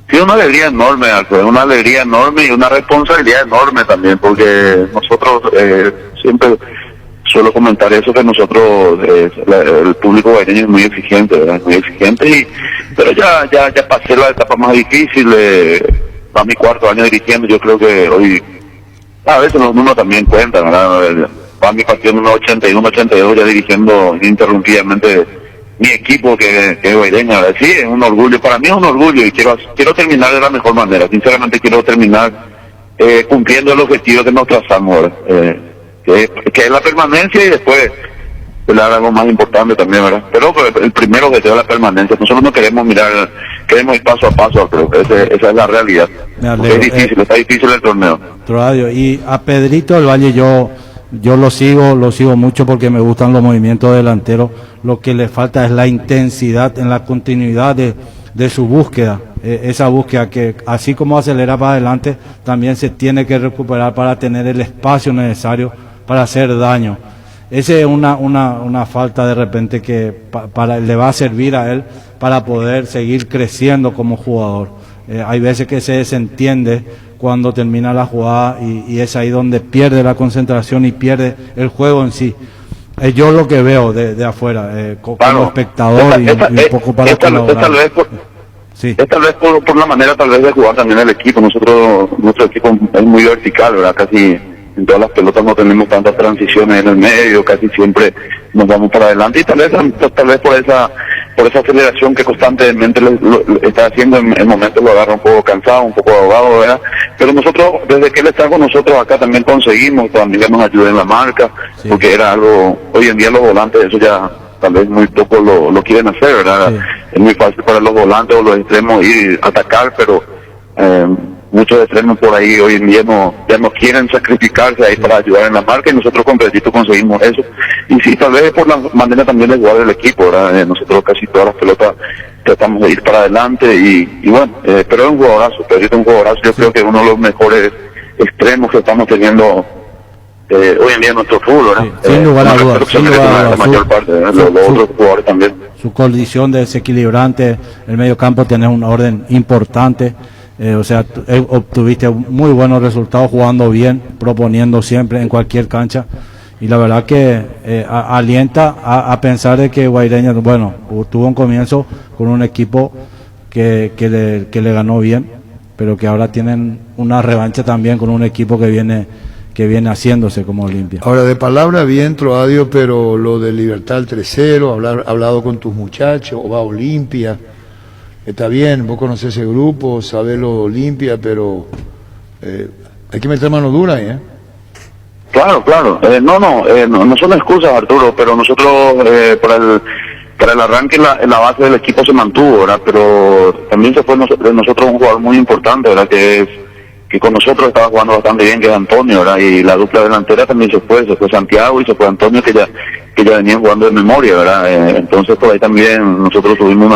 [SPEAKER 14] Sí, una alegría enorme, Alfredo, una alegría enorme y una responsabilidad enorme también, porque nosotros siempre... Suelo comentar eso, que nosotros, el público guaireño es muy exigente, ¿verdad? Muy exigente, pero ya pasé la etapa más difícil, va mi cuarto año dirigiendo. Yo creo que hoy, a veces los números también cuentan, ¿verdad? Va mi partido número 81, 82, ya dirigiendo ininterrumpidamente mi equipo, que es guaireña, ¿verdad? Sí, es un orgullo, para mí es un orgullo y quiero terminar de la mejor manera. Sinceramente quiero terminar cumpliendo el objetivo que nos trazamos, ¿verdad? Que es la permanencia y después algo más importante también, ¿verdad? Pero el primero que sea la permanencia. Nosotros no queremos queremos ir paso a paso, pero esa es la realidad. Es difícil, está difícil el torneo.
[SPEAKER 9] Troadio, y a Pedrito del Valle yo lo sigo mucho porque me gustan los movimientos delanteros. Lo que le falta es la intensidad en la continuidad de su búsqueda. Esa búsqueda que así como acelera para adelante, también se tiene que recuperar para tener el espacio necesario para hacer daño. Esa es una falta de repente que le va a servir a él para poder seguir creciendo como jugador. Hay veces que se desentiende cuando termina la jugada y es ahí donde pierde la concentración y pierde el juego en sí. Es yo lo que veo de afuera, como espectador y un poco para colaborar.
[SPEAKER 14] Es tal vez por la manera tal vez de jugar también el equipo. Nuestro equipo es muy vertical, ¿verdad? Casi en todas las pelotas no tenemos tantas transiciones en el medio, casi siempre nos vamos para adelante y tal vez por esa aceleración que constantemente lo está haciendo, en momentos lo agarra un poco cansado, un poco ahogado, ¿verdad? Pero nosotros, desde que él está con nosotros acá, también conseguimos, también nos ayuda en la marca, porque era algo, hoy en día los volantes, eso ya tal vez muy poco lo quieren hacer, ¿verdad? Sí. Es muy fácil para los volantes o los extremos ir a atacar, pero muchos extremos por ahí hoy en día ya no quieren sacrificarse ahí para ayudar en la marca, y nosotros con Pedrito conseguimos eso. Y sí, tal vez por la manera también de jugar el equipo, ¿verdad? Nosotros casi todas las pelotas tratamos de ir para adelante y bueno, pero es un jugadorazo, Pedrito es un jugadorazo. Yo creo que es uno de los mejores extremos que estamos teniendo hoy en día en nuestro fútbol, ¿verdad?
[SPEAKER 9] Sí, sin lugar a dudas,
[SPEAKER 14] la mayor parte, los otros jugadores también.
[SPEAKER 9] Su condición de desequilibrante, el medio campo tiene un orden importante. O sea, obtuviste muy buenos resultados jugando bien, proponiendo siempre en cualquier cancha, y la verdad que alienta a pensar de que Guaireña, bueno, tuvo un comienzo con un equipo que le ganó bien, pero que ahora tienen una revancha también con un equipo que viene haciéndose como Olimpia.
[SPEAKER 6] Ahora, de palabra bien, Troadio, pero lo de Libertad al 3-0, hablado con tus muchachos, o va a Olimpia, está bien, vos conocés ese grupo, sabés lo de Olimpia, pero hay que meter mano dura ahí, ¿eh?
[SPEAKER 14] Claro. No son excusas, Arturo, pero nosotros para el arranque la base del equipo se mantuvo, ¿verdad? Pero también se fue nosotros un jugador muy importante, ¿verdad? Que con nosotros estaba jugando bastante bien, que es Antonio, ¿verdad? Y la dupla delantera también se fue Santiago y se fue Antonio, que ya venían jugando de memoria, ¿verdad? Entonces por ahí también nosotros tuvimos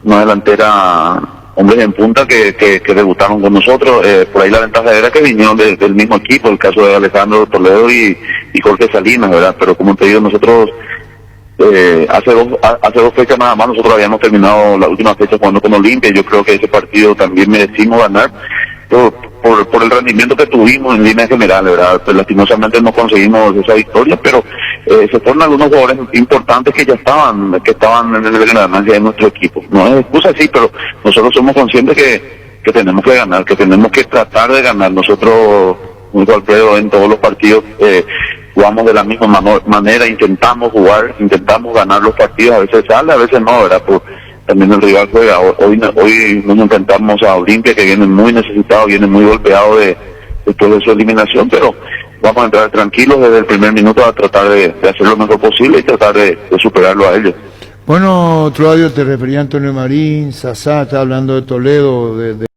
[SPEAKER 14] una delantera, hombres en punta que debutaron con nosotros. Por ahí la ventaja era que vinieron del mismo equipo, el caso de Alejandro Toledo y Jorge Salinas, ¿verdad? Pero como te digo, nosotros hace dos fechas nada más nosotros habíamos terminado la última fecha jugando con Olimpia. Yo creo que ese partido también merecimos ganar por el rendimiento que tuvimos en línea general, ¿verdad? Pues lastimosamente no conseguimos esa victoria, pero se fueron algunos jugadores importantes que estaban en el ganancia de nuestro equipo. No es excusa, sí, pero nosotros somos conscientes que tenemos que ganar, que tenemos que tratar de ganar. Nosotros, muy Alfredo, en todos los partidos jugamos de la misma manera, intentamos ganar los partidos, a veces sale, a veces no, ¿verdad? También el rival juega. Hoy nos enfrentamos a Olimpia, que viene muy necesitado, viene muy golpeado después de su eliminación, pero vamos a entrar tranquilos desde el primer minuto a tratar de hacer lo mejor posible y tratar de superarlo a ellos.
[SPEAKER 6] Bueno, Troadio, te refería a Antonio Marín, Sasá, está hablando de Toledo, de